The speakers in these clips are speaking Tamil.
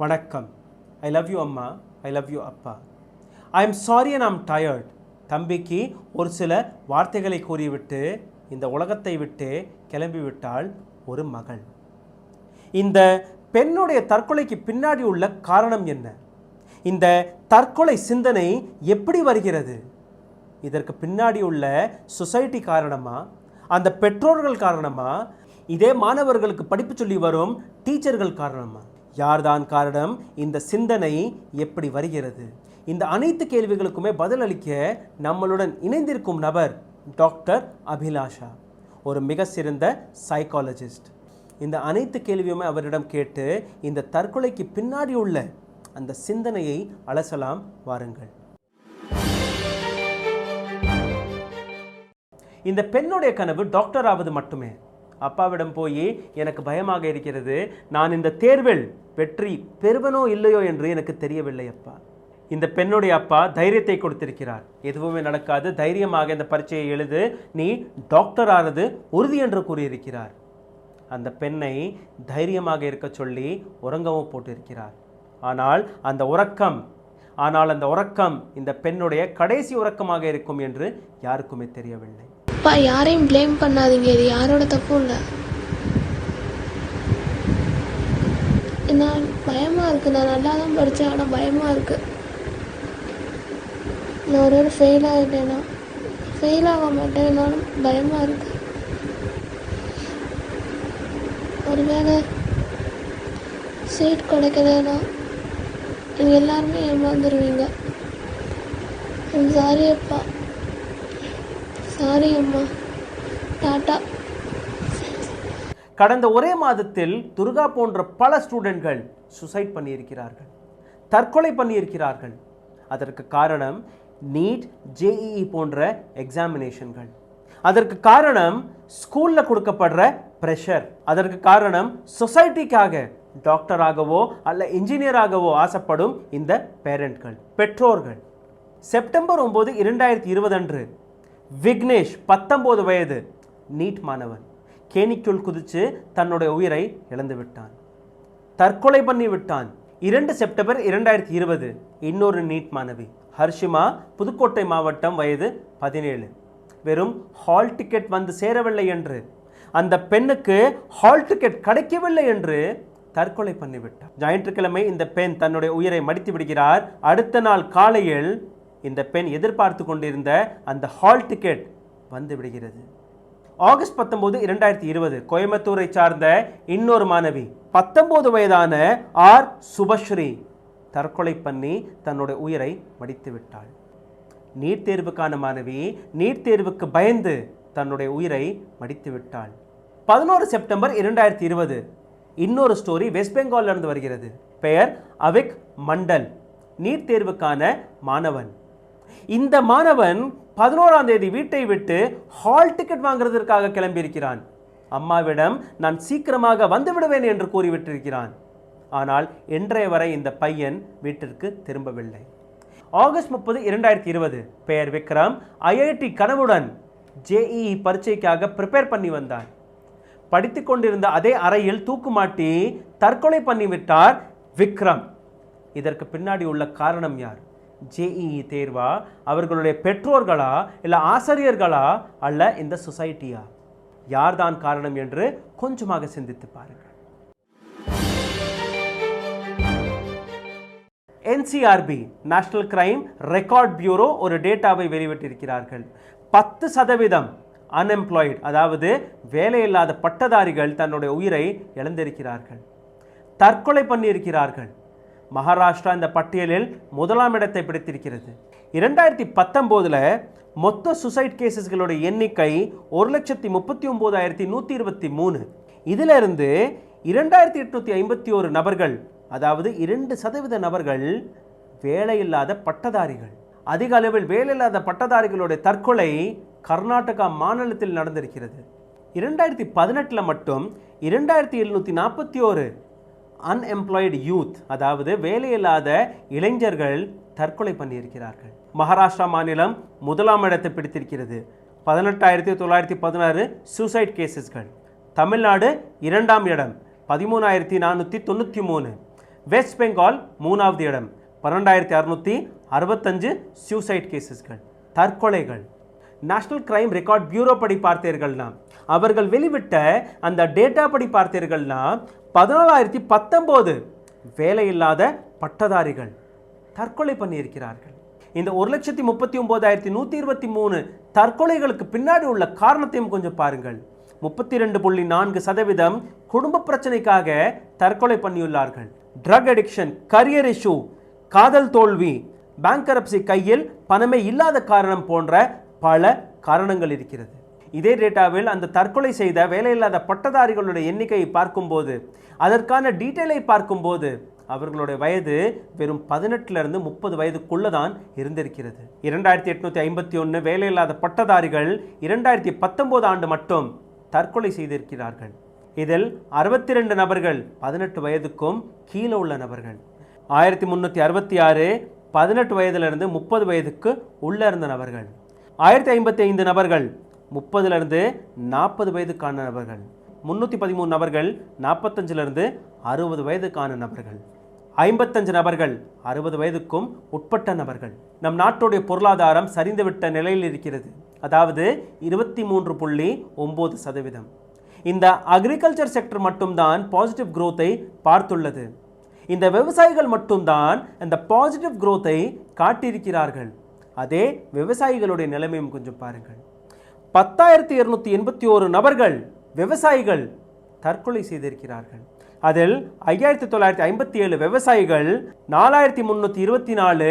வணக்கம். ஐ லவ் யூ அம்மா, ஐ லவ் யூ அப்பா. I am sorry and I'm tired. தம்பிக்கு ஒரு சில வார்த்தைகளை கூறிவிட்டு இந்த உலகத்தை விட்டு கிளம்பிவிட்டாள் ஒரு மகள். இந்த பெண்ணுடைய தற்கொலைக்கு பின்னாடி உள்ள காரணம் என்ன? இந்த தற்கொலை சிந்தனை எப்படி வருகிறது? இதற்கு பின்னாடி உள்ள சொசைட்டி காரணமா, அந்த பெற்றோர்கள் காரணமா, இதே மாணவர்களுக்கு படிப்பு சொல்லி வரும் டீச்சர்கள் காரணமா? யார்தான் காரணம்? இந்த சிந்தனை எப்படி வருகிறது? இந்த அனைத்து கேள்விகளுக்குமே பதிலளிக்க நம்மளுடன் இணைந்திருக்கும் நபர் டாக்டர் அபிலாஷா, ஒரு மிக சிறந்த சைக்காலஜிஸ்ட். இந்த அனைத்து கேள்வியுமே அவரிடம் கேட்டு இந்த தற்கொலைக்கு பின்னாடி உள்ள அந்த சிந்தனையை அலசலாம். வாருங்கள். இந்த பெண்ணுடைய கனவு டாக்டர் ஆவது மட்டுமே. அப்பாவிடம் போய் எனக்கு பயமாக இருக்கிறது, நான் இந்த தேர்வில் வெற்றி பெறுவனோ இல்லையோ என்று எனக்கு தெரியவில்லை அப்பா. இந்த பெண்ணுடைய அப்பா தைரியத்தை கொடுத்திருக்கிறார். எதுவுமே நடக்காது, தைரியமாக இந்த பரீட்சையை எழுது, நீ டாக்டர் ஆனது உறுதி என்று கூறியிருக்கிறார். அந்த பெண்ணை தைரியமாக இருக்க சொல்லி உறங்கவும் போட்டிருக்கிறார். ஆனால் அந்த உறக்கம் இந்த பெண்ணுடைய கடைசி உறக்கமாக இருக்கும் என்று யாருக்குமே தெரியவில்லை. அப்பா, யாரையும் ப்ளேம் பண்ணாதீங்க, இது யாரோட தப்பும் இல்லை. நான் பயமா இருக்கு. நான் நல்லா தான் படித்தேன், ஆனால் பயமா இருக்கு. நான் ஒரு ஃபெயில் ஆகிட்டேன்னா ஃபெயில் ஆக மாட்டேன்னாலும் பயமா இருக்கு. ஒருவேளை சீட் கிடைக்கலன்னா நீங்கள் எல்லாருமே ஏமாந்துருவீங்க. சாரி அப்பா, சாரி அம்மா, டாட்டா. கடந்த ஒரே மாதத்தில் துர்கா போன்ற பல ஸ்டூடெண்ட்கள் சூசைட் பண்ணியிருக்கிறார்கள், தற்கொலை பண்ணியிருக்கிறார்கள். அதற்கு காரணம் நீட், ஜேஇஇ போன்ற எக்ஸாமினேஷன்கள். அதற்கு காரணம் ஸ்கூலில் கொடுக்கப்படுற ப்ரெஷர். அதற்கு காரணம் சொசைட்டிக்காக டாக்டராகவோ அல்ல இன்ஜினியராகவோ ஆசைப்படும் இந்த பேரண்ட்கள், பெற்றோர்கள். செப்டம்பர் 9, 2020 அன்று விக்னேஷ் 19 வயது நீட் மாணவன் கேணிக்குள் குதித்து தன்னுடைய உயிரை இழந்து விட்டான், தற்கொலை பண்ணி விட்டான். 2 செப்டம்பர் 2020 இன்னொரு நீட் மாணவி ஹர்ஷிமா, புதுக்கோட்டை மாவட்டம், வயது 17. வெறும் ஹால் டிக்கெட் வந்து சேரவில்லை என்று, அந்த பெண்ணுக்கு ஹால் டிக்கெட் கிடைக்கவில்லை என்று தற்கொலை பண்ணிவிட்டார். ஞாயிற்றுக்கிழமை இந்த பெண் தன்னுடைய உயிரை மடித்து விடுகிறார். அடுத்த நாள் காலையில் இந்த பெண் எதிர்பார்த்து கொண்டிருந்த அந்த ஹால் டிக்கெட் வந்து விடுகிறது. ஆகஸ்ட் 19, 2020 கோயம்புத்தூரை சார்ந்த இன்னொரு மாணவி 19 வயதான ஆர் சுபஸ்ரீ தற்கொலை பண்ணி தன்னுடைய உயிரை மடித்து விட்டாள். நீட் தேர்வுக்கான மாணவி நீட் தேர்வுக்கு பயந்து தன்னுடைய உயிரை மடித்து விட்டாள். 11 செப்டம்பர் 2020 இன்னொரு ஸ்டோரி வெஸ்ட் பெங்கால்ல இருந்து வருகிறது. பெயர் அவிக் மண்டல், நீட் தேர்வுக்கான மாணவன். இந்த மாணவன் 11ஆம் தேதி வீட்டை விட்டு ஹால் டிக்கெட் வாங்குறதற்காக கிளம்பியிருக்கிறான். அம்மாவிடம் நான் சீக்கிரமாக வந்து விடுவேன் என்று கூறிவிட்டிருக்கிறான். ஆனால் இன்றைய வரை இந்த பையன் வீட்டிற்கு திரும்பவில்லை. ஆகஸ்ட் 30, 2020 பெயர் விக்ரம், ஐஐடி கனவுடன் ஜேஇஇ பரீட்சைக்காக ப்ரிப்பேர் பண்ணி வந்தார். படித்து கொண்டிருந்த அதே அறையில் தூக்குமாட்டி தற்கொலை பண்ணிவிட்டார் விக்ரம். இதற்கு பின்னாடி உள்ள காரணம் யார்? ஜேஇஇ தேர்வா, அவர்களுடைய பெற்றோர்களா, இல்லை ஆசிரியர்களா, அல்ல இந்த சொசைட்டியா? யார்தான் காரணம் என்று கொஞ்சமாக சிந்தித்து பாருங்கள். NCRB national crime record bureau ஒரு டேட்டாவை வெளியிட்டிருக்கிறார்கள். 10% அன்எம்ப்ளாய்டு, அதாவது வேலையில்லாத பட்டதாரிகள் தன்னுடைய உயிரை இழந்திருக்கிறார்கள், தற்கொலை பண்ணியிருக்கிறார்கள். மகாராஷ்டிரா இந்த பட்டியலில் 1ஆம் இடத்தை பிடித்திருக்கிறது. 2019 மொத்த சூசைட் கேசஸ்களுடைய எண்ணிக்கை 1,39,123. இதிலிருந்து 2851 நபர்கள், அதாவது 2% நபர்கள் வேலையில்லாத பட்டதாரிகள். அதிக அளவில் வேலையில்லாத பட்டதாரிகளுடைய தற்கொலை கர்நாடகா மாநிலத்தில் நடந்திருக்கிறது. 2018 மட்டும் 2741 அன்எம்ப்ளாய்டு யூத், அதாவது வேலையில்லாத இளைஞர்கள் தற்கொலை பண்ணியிருக்கிறார்கள். மகாராஷ்டிரா மாநிலம் 1ஆம் இடத்தை பிடித்திருக்கிறது, 18,916 சூசைட் கேசஸ்கள். தமிழ்நாடு 2ஆம் இடம், 13,493. வெஸ்ட் பெங்கால் 3வது இடம், 12665 சூசைட் கேசஸ்கள், தற்கொலைகள். நேஷனல் கிரைம் ரெக்கார்ட் பியூரோ படி பார்த்தீர்கள்னா, அவர்கள் வெளிவிட்ட அந்த டேட்டா படி பார்த்தீர்கள்னா 14019 வேலையில்லாத பட்டதாரிகள் தற்கொலை பண்ணியிருக்கிறார்கள். இந்த 1,39,123 தற்கொலைகளுக்கு பின்னாடி உள்ள காரணத்தையும் கொஞ்சம் பாருங்கள். 32.4% குடும்ப பிரச்சனைக்காக தற்கொலை பண்ணியுள்ளார்கள். ட்ரக் அடிக்ஷன், கரியர் இஷ்யூ, காதல் தோல்வி, பேங்கரப்சி, கையில் பணமே இல்லாத காரணம் போன்ற பல காரணங்கள் இருக்கிறது. இதே டேட்டாவில் அந்த தற்கொலை செய்த வேலையில்லாத பட்டதாரிகளுடைய எண்ணிக்கையை பார்க்கும்போது, அதற்கான டீட்டெயிலை பார்க்கும்போது அவர்களுடைய வயது வெறும் 18 30 வயதுக்குள்ளே தான் இருந்திருக்கிறது. 2851 வேலையில்லாத பட்டதாரிகள் 2019 ஆண்டு மட்டும் தற்கொலை செய்திருக்கிறார்கள். இதில் 62 நபர்கள் 18 வயதுக்கும் கீழே உள்ள நபர்கள். 1366 18 வயதிலிருந்து 30 வயதுக்கு உள்ள இருந்த நபர்கள். 1055 நபர்கள் 30லிருந்து 40 வயதுக்கான நபர்கள். 313 நபர்கள் 45லிருந்து 60 வயதுக்கான நபர்கள். 55 நபர்கள் 60 வயதுக்கும் உட்பட்ட நபர்கள். நம் நாட்டுடைய பொருளாதாரம் சரிந்துவிட்ட நிலையில் இருக்கிறது. அதாவது 23.9%. இந்த அக்ரிகல்ச்சர் செக்டர் மட்டும்தான் பாசிட்டிவ் growth-ஐ பார்த்துள்ளது. இந்த விவசாயிகள் மட்டும்தான் இந்த பாசிட்டிவ் growth-ஐ காட்டியிருக்கிறார்கள். அதே விவசாயிகளுடைய நிலைமையும் கொஞ்சம் பாருங்கள். 10,281 நபர்கள் விவசாயிகள் தற்கொலை செய்திருக்கிறார்கள். அதில் 5,957 விவசாயிகள், 4,324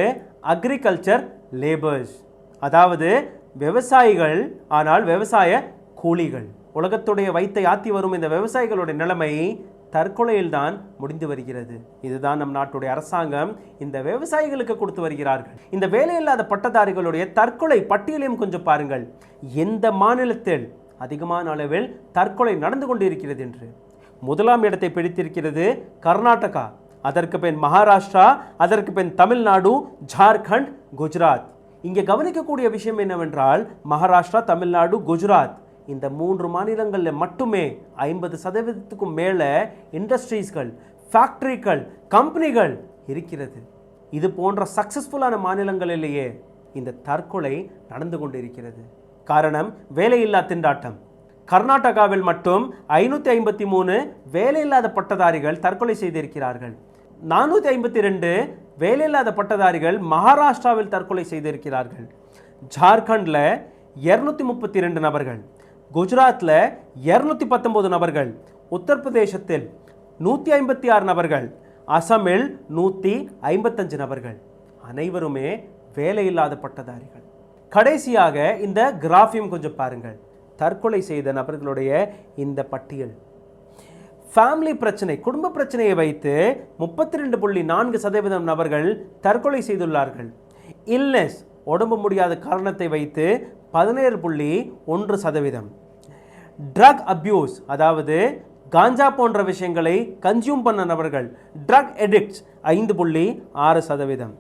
அக்ரிகல்ச்சர் லேபர்ஸ், அதாவது விவசாயிகள் ஆனால் விவசாய கூலிகள். உலகத்துடைய வயித்தை ஆத்தி வரும் இந்த விவசாயிகளுடைய நிலைமை தற்கொலையில்தான் முடிந்து வருகிறது. இதுதான் நம் நாட்டுடைய அரசாங்கம் இந்த விவசாயிகளுக்கு கொடுத்து வருகிறார்கள். இந்த வேலையில்லாத பட்டதாரிகளுடைய தற்கொலை பட்டியலையும் கொஞ்சம் பாருங்கள். எந்த மாநிலத்தில் அதிகமான அளவில் தற்கொலை நடந்து கொண்டிருக்கிறது என்று. முதலாம் இடத்தை பிடித்திருக்கிறது கர்நாடகா, அதற்கு பின் மகாராஷ்டிரா, அதற்கு பின் தமிழ்நாடு, ஜார்க்கண்ட், குஜராத். இங்கே கவனிக்கக்கூடிய விஷயம் என்னவென்றால், மகாராஷ்டிரா, தமிழ்நாடு, குஜராத் இந்த 3 மாநிலங்களில் மட்டுமே 50%க்கும் மேலே இண்டஸ்ட்ரீஸ்கள், ஃபேக்டரிகள், கம்பெனிகள் இருக்கிறது. இது போன்ற சக்சஸ்ஃபுல்லான மாநிலங்களிலேயே இந்த தற்கொலை நடந்து கொண்டிருக்கிறது. காரணம் வேலையில்லா திண்டாட்டம். கர்நாடகாவில் மட்டும் 553 வேலையில்லாத பட்டதாரிகள் தற்கொலை செய்திருக்கிறார்கள். 452 வேலையில்லாத பட்டதாரிகள் மகாராஷ்டிராவில் தற்கொலை செய்திருக்கிறார்கள். ஜார்க்கண்டில் 232 நபர்கள், குஜராத்தில் 219 நபர்கள், உத்தரப்பிரதேசத்தில் 156 நபர்கள், அசாமில் 155 நபர்கள். அனைவருமே வேலையில்லாத பட்டதாரிகள். கடைசியாக இந்த கிராஃபையும் கொஞ்சம் பாருங்கள். தற்கொலை செய்த நபர்களுடைய இந்த பட்டியல். ஃபேமிலி பிரச்சனை, குடும்ப பிரச்சனையை வைத்து 32.4% நபர்கள் தற்கொலை செய்துள்ளார்கள். இல்னஸ், உடம்பு முடியாத காரணத்தை வைத்து 17.1%. ட்ரக் அப்யூஸ், அதாவது காஞ்சா போன்ற விஷயங்களை கன்சியூம் பண்ண நபர்கள், drug addicts 5.6%.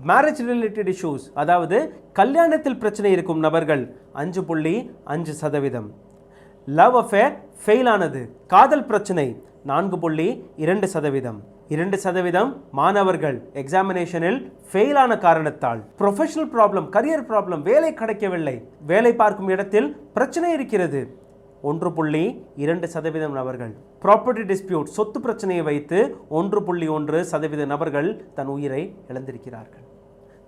Marriage related issues, அதாவது கல்யாணத்தில் பிரச்சனை இருக்கும் நபர்கள் 5.5%. லவ் அஃபேர் ஃபெயில் ஆனது, காதல் பிரச்சனை 4.2%. 2% மாணவர்கள் எக்ஸாமினேஷனில் ஃபெயிலான காரணத்தால். ப்ரொஃபஷனல் ப்ராப்ளம், கரியர் ப்ராப்ளம், வேலை கிடைக்கவில்லை, வேலை பார்க்கும் இடத்தில் பிரச்சனை இருக்கிறது, 1.2% நபர்கள். ப்ராப்பர்ட்டி டிஸ்பியூட், சொத்து பிரச்சனையை வைத்து 1.1% நபர்கள் தன் உயிரை இழந்திருக்கிறார்கள்,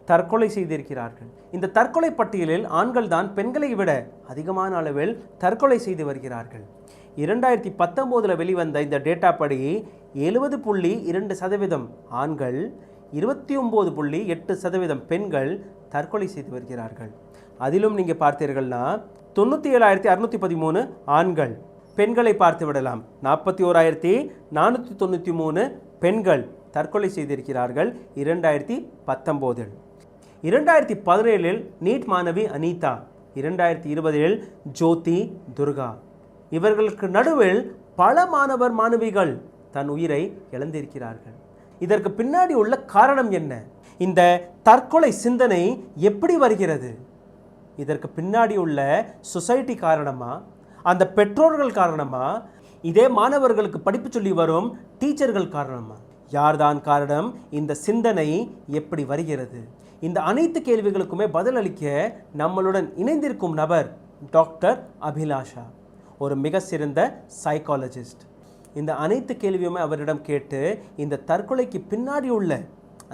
தற்கொலை செய்திருக்கிறார்கள். இந்த தற்கொலை பட்டியலில் ஆண்கள் தான் பெண்களை விட அதிகமான அளவில் தற்கொலை செய்து வருகிறார்கள். 2019 வெளிவந்த இந்த டேட்டா படி 70.2% ஆண்கள், 29.8% பெண்கள் தற்கொலை செய்து வருகிறார்கள். அதிலும் நீங்கள் பார்த்தீர்கள்னா 97,613 ஆண்கள். பெண்களை பார்த்து விடலாம், 41,493 பெண்கள் தற்கொலை செய்திருக்கிறார்கள் 2019. 2017 நீட் மாணவி அனிதா, 2020 ஜோதி துர்கா. இவர்களுக்கு நடுவில் பல மாணவர் மாணவிகள் தன் உயிரை இழந்திருக்கிறார்கள். இதற்கு பின்னாடி உள்ள காரணம் என்ன? இந்த தற்கொலை சிந்தனை எப்படி வருகிறது? இதற்கு பின்னாடி உள்ள சொசைட்டி காரணமா, அந்த பெற்றோர்கள் காரணமா, இதே மாணவர்களுக்கு படிப்பு சொல்லி வரும் டீச்சர்கள் காரணமா? யார்தான் காரணம்? இந்த சிந்தனை எப்படி வருகிறது? இந்த அனைத்து கேள்விகளுக்குமே பதிலளிக்க நம்மளுடன் இணைந்திருக்கும் நபர் டாக்டர் அபிலாஷா, ஒரு மிக சிறந்த சைக்காலஜிஸ்ட். இந்த அனைத்து கேள்வியுமே அவரிடம் கேட்டு இந்த தற்கொலைக்கு பின்னாடி உள்ள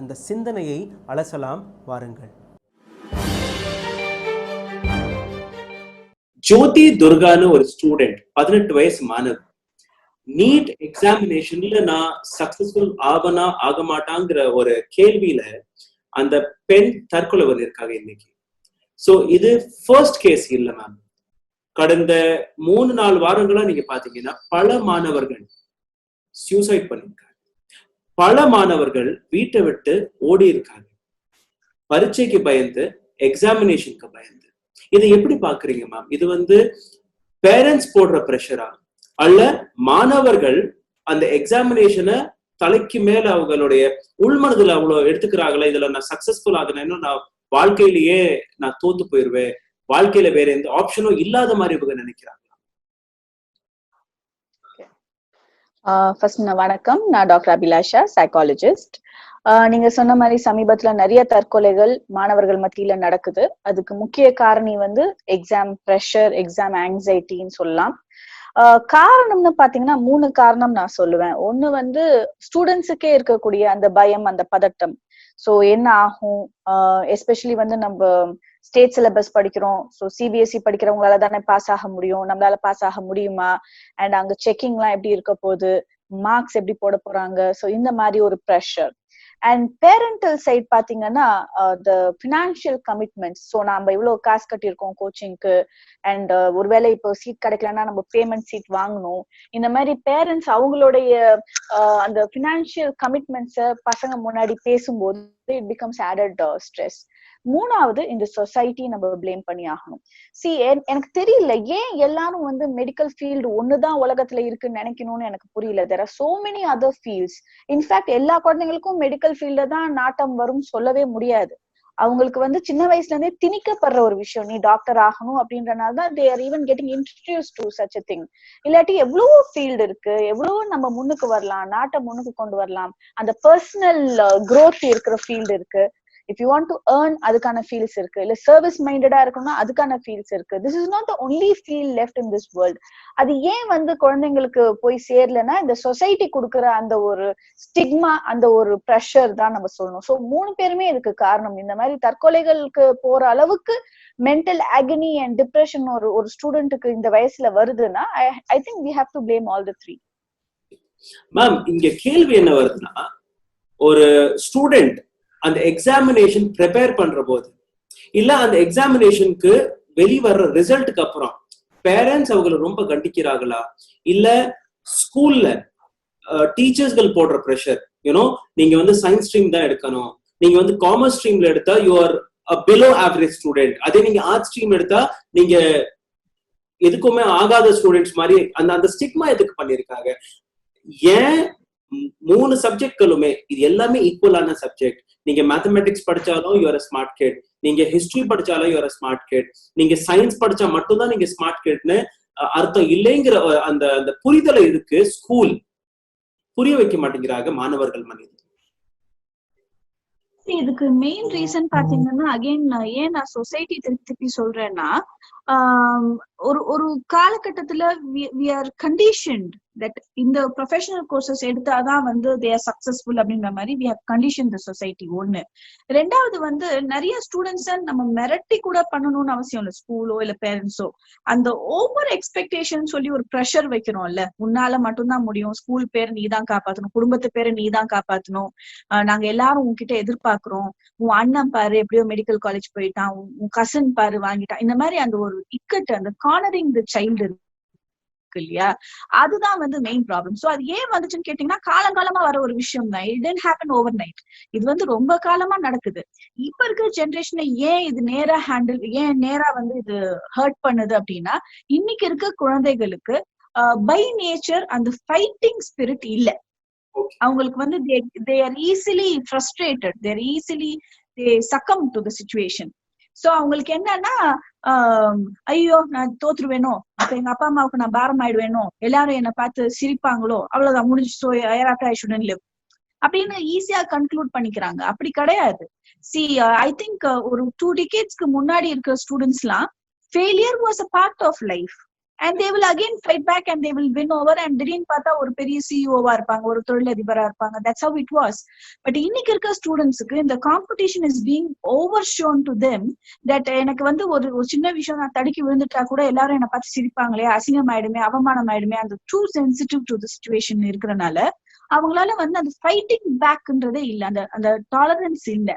அந்த சிந்தனையை அலசலாம். வாருங்கள். ஜோதி துர்கான்னு ஒரு ஸ்டூடெண்ட், 18 வயசு மாணவர். நீட் எக்ஸாமினேஷன்ல நான் சக்சஸ்ஃபுல் ஆவனா ஆக மாட்டாங்கிற ஒரு கேள்வியில அந்த பெண் தற்கொலை பண்ணிருக்காங்க இன்னைக்கு. சோ இது ஃபர்ஸ்ட் கேஸ் இல்ல மேம். கடந்த 3-4 வாரங்களா நீங்க பாத்தீங்கன்னா பல மாணவர்கள் சூசைட் பண்ணிருக்காங்க. பல மாணவர்கள் வீட்டை விட்டு ஓடி இருக்காங்க, பரீட்சைக்கு பயந்து, எக்ஸாமினேஷனுக்கு பயந்து. இதை எப்படி பாக்குறீங்க மேம்? இது பேரண்ட்ஸ் போடுற பிரஷரா, அல்ல மாணவர்கள் அந்த எக்ஸாமினேஷனை தலைக்கு மேல அவங்களுடைய உள்மனதுல அவ்வளவு எடுத்துக்கிறாங்களா? இதுல நான் சக்சஸ்ஃபுல் ஆகணும், நான் வாழ்க்கையிலேயே நான் தோத்து போயிருவேன், வாழ்க்கையில வேற எந்த ஆப்ஷனும் இல்லாத மாதிரி இவங்க நினைக்கிறாங்க. ஃபர்ஸ்ட் வணக்கம், நான் டாக்டர் அபிலாஷா, சைக்காலஜிஸ்ட். நீங்க சொன்ன மாதிரி சமீபத்துல நிறைய தற்கொலைகள் மாணவர்கள் மத்தியில நடக்குது. அதுக்கு முக்கிய காரணி எக்ஸாம் ப்ரெஷர், எக்ஸாம் ஆங்ஸைட்டின்னு சொல்லலாம். காரணம்னு பாத்தீங்கன்னா 3 காரணம் நான் சொல்லுவேன். ஒண்ணு ஸ்டூடெண்ட்ஸுக்கே இருக்கக்கூடிய அந்த பயம், அந்த பதட்டம். சோ என்ன ஆகும், எஸ்பெஷலி நம்ம ஸ்டேட் சிலபஸ் படிக்கிறோம். ஸோ சிபிஎஸ்இ படிக்கிறவங்களால தானே பாஸ் ஆக முடியும், நம்மளால பாஸ் ஆக முடியுமா, அண்ட் அங்க செக்கிங் எல்லாம் எப்படி இருக்க போகுது, மார்க்ஸ் எப்படி போட போறாங்க. ஸோ இந்த மாதிரி ஒரு ப்ரெஷர். அண்ட் பேரண்டல் சைட் பாத்தீங்கன்னா த ஃபினான்ஷியல் கமிட்மெண்ட்ஸ். ஸோ நம்ம இவ்வளவு காசு கட்டியிருக்கோம் கோச்சிங்க்கு, அண்ட் ஒருவேளை இப்போ சீட் கிடைக்கலன்னா நம்ம பேமெண்ட் சீட் வாங்கணும். இந்த மாதிரி பேரண்ட்ஸ் அவங்களுடைய அந்த ஃபினான்ஷியல் கமிட்மெண்ட்ஸை பசங்க முன்னாடி பேசும்போது இட் பிகம்ஸ் ஆடட் ஸ்ட்ரெஸ். 3வது இந்த சொசைட்டி நம்ம பிளேம் பண்ணி ஆகணும். எனக்கு தெரியல ஏன் எல்லாரும் மெடிக்கல் ஃபீல்டு ஒண்ணுதான் உலகத்துல இருக்குன்னு நினைக்கணும்னு எனக்கு புரியல. There are so many other fields. In fact எல்லா குழந்தைங்களுக்கும் மெடிக்கல் ஃபீல்ட்ல தான் நாட்டம் வரும் சொல்லவே முடியாது. அவங்களுக்கு சின்ன வயசுல இருந்தே திணிக்கப்படுற ஒரு விஷயம், நீ டாக்டர் ஆகணும் அப்படின்றனாலதான் they are even getting introduced to such a thing. இல்லாட்டி எவ்வளவோ ஃபீல்டு இருக்கு, எவ்வளவோ நம்ம முன்னுக்கு வரலாம், நாட்டை முன்னுக்கு கொண்டு வரலாம். அந்த பர்சனல் growth இருக்கிற ஃபீல்டு இருக்கு. If you want to earn, அதுக்கான ஃபீல்ட்ஸ் இருக்கு. இல்ல சர்வீஸ் மைண்டடா இருக்கணும்னா அதுக்கான ஃபீல்ட்ஸ் இருக்கு. This is not the only field left in this world. அது ஏன் குழந்தைங்களுக்கு போய் சேரலன்னா இந்த சொசைட்டி கொடுக்குற அந்த ஒரு ஸ்டிக்மா, அந்த ஒரு ப்ரெஷர் தான் நம்ம சொல்லணும். ஸோ 3 பேருமே இதுக்கு காரணம். இந்த மாதிரி தற்கொலைகளுக்கு போற அளவுக்கு மென்டல் agony and depression ஒரு ஸ்டூடெண்ட்டுக்கு இந்த வயசுல வருதுன்னா I think we have to blame all the 3. Ma'am, இங்க கேள்வி என்ன வருதுன்னா, ஒரு ஸ்டூடெண்ட் அந்த எக்ஸாமினேஷன் ப்ரிப்பேர் பண்ற போது, இல்ல அந்த எக்ஸாமினேஷனுக்கு வெளிவர்ற ரிசல்ட்டுக்கு அப்புறம் பேரண்ட்ஸ் அவங்களை ரொம்ப கண்டிக்கிறாங்களா, இல்ல ஸ்கூல்ல டீச்சர்ஸ்கள் போடுற ப்ரெஷர், நீங்க சயின்ஸ் ஸ்ட்ரீம் தான் எடுக்கணும், நீங்க காமர்ஸ் ஸ்ட்ரீம்ல எடுத்தா you are below average student, அதே நீங்க ஆர்ட்ஸ் ஸ்ட்ரீம் எடுத்தா நீங்க எதுக்குமே ஆகாத ஸ்டூடெண்ட்ஸ் மாதிரி அந்த ஸ்டிக்மா எதுக்கு பண்ணிருக்காங்க? ஏன் 3 சப்ஜெக்ட்களுமே இது எல்லாமே ஈக்குவலான சப்ஜெக்ட். நீங்க மேத்தமெட்டிக்ஸ் படிச்சாலும் யூஆர் அ ஸ்மார்ட் கிட், நீங்க ஹிஸ்டரி படிச்சாலும் யூஆர் அ ஸ்மார்ட் கிட், நீங்க சயின்ஸ் படிச்சா மட்டும்தான் நீங்க ஸ்மார்ட் கிட்னு அர்த்தம் இல்லைங்கிற அந்த புரிதலை இருக்கு ஸ்கூல் புரிய வைக்க மாட்டேங்கிறாங்க மாணவர்கள் மனிதன். இதுக்கு மெயின் ரீசன் பாத்தீங்கன்னா அகைன் ஏன் நான் சொசைட்டி திருப்பி சொல்றேன்னா, ஒரு காலகட்டத்துல we are conditioned that இந்த ப்ரொஃபஷனல் கோர்சஸ் எடுத்தாதான் they are successful அப்படின்ற மாதிரி we have conditioned the society. ஒண்ணு. 2வது நிறைய ஸ்டூடெண்ட்ஸ நம்ம மிரட்டி கூட பண்ணணும்னு அவசியம் இல்லை, ஸ்கூலோ இல்ல பேரண்ட்ஸோ. அந்த ஓவர் எக்ஸ்பெக்டேஷன் சொல்லி ஒரு ப்ரெஷர் வைக்கிறோம்ல, உன்னால மட்டும்தான் முடியும், ஸ்கூல் பேரை நீ தான் காப்பாத்தணும், குடும்பத்து பேரை நீ தான் காப்பாத்தணும், நாங்க எல்லாரும் உன்கிட்ட எதிர்பார்க்கிறோம், உன் அண்ணன் பாரு எப்படியோ மெடிக்கல் காலேஜ் போயிட்டான், உன் கசின் பாரு வாங்கிட்டான். இந்த மாதிரி அந்த ஒரு இக்கட்டு, அந்த கார்னரிங் தி சைல்டு இருக்கு இல்லையா, அதுதான் மெயின் ப்ராப்ளம். சோ அது ஏன் வந்துச்சுன்னு கேட்டீங்கன்னா காலங்காலமா வர ஒரு விஷயம் தான். It didn't happen overnight. இது ரொம்ப காலமா நடக்குது. இப்ப இருக்கிற ஜெனரேஷனை ஏன் இது நேரா இது ஹர்ட் பண்ணுது அப்படின்னா, இன்னைக்கு இருக்க குழந்தைகளுக்கு பை நேச்சர் அந்த ஃபைட்டிங் ஸ்பிரிட் இல்ல. அவங்களுக்கு they are easily frustrated, they succumb to the situation. So அவங்களுக்கு என்னன்னா, ஐயோ நான் தோத்துருவேனோ, அப்ப எங்க அப்பா அம்மாவுக்கு நான் பாரம் ஆயிடுவேனோ, எல்லாரும் என்ன பார்த்து சிரிப்பாங்களோ, அவ்வளவுதான் முடிஞ்சு. So I shouldn't live. அப்படின்னு ஈஸியா கன்க்ளூட் பண்ணிக்கிறாங்க. அப்படி கிடையாது. சி ஐ திங்க் ஒரு 2 decades முன்னாடி இருக்கிற ஸ்டூடெண்ட்ஸ் எல்லாம் failure was a part of life and they will again fight back and they will win over and திடீர்னு பார்த்தா ஒரு பெரிய சிஇஓவா இருப்பாங்க, ஒரு தொழிலதிபரா இருப்பாங்க. That's how it was. But இன்னைக்கு இருக்க ஸ்டூடெண்ட்ஸுக்கு இந்த competition is being over shown to them that எனக்கு வந்து ஒரு சின்ன விஷயம் நான் தடுக்கி விழுந்துட்டா கூட எல்லாரும் என்னை பார்த்து சிரிப்பாங்களே, அசிங்கம் ஆயிடுமே, அவமானம் ஆயிடுமே, அந்த too sensitive to the situation இருக்கிறனால அவங்களால வந்து அந்த ஃபைட்டிங் பேக்ன்றதே இல்ல, அந்த அந்த டாலரன்ஸ் இல்ல.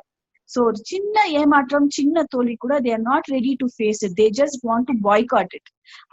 சோ ஒரு சின்ன ஏமாற்றம், சின்ன தோல்வி கூட they are not ready to face it, they just want to boycott it.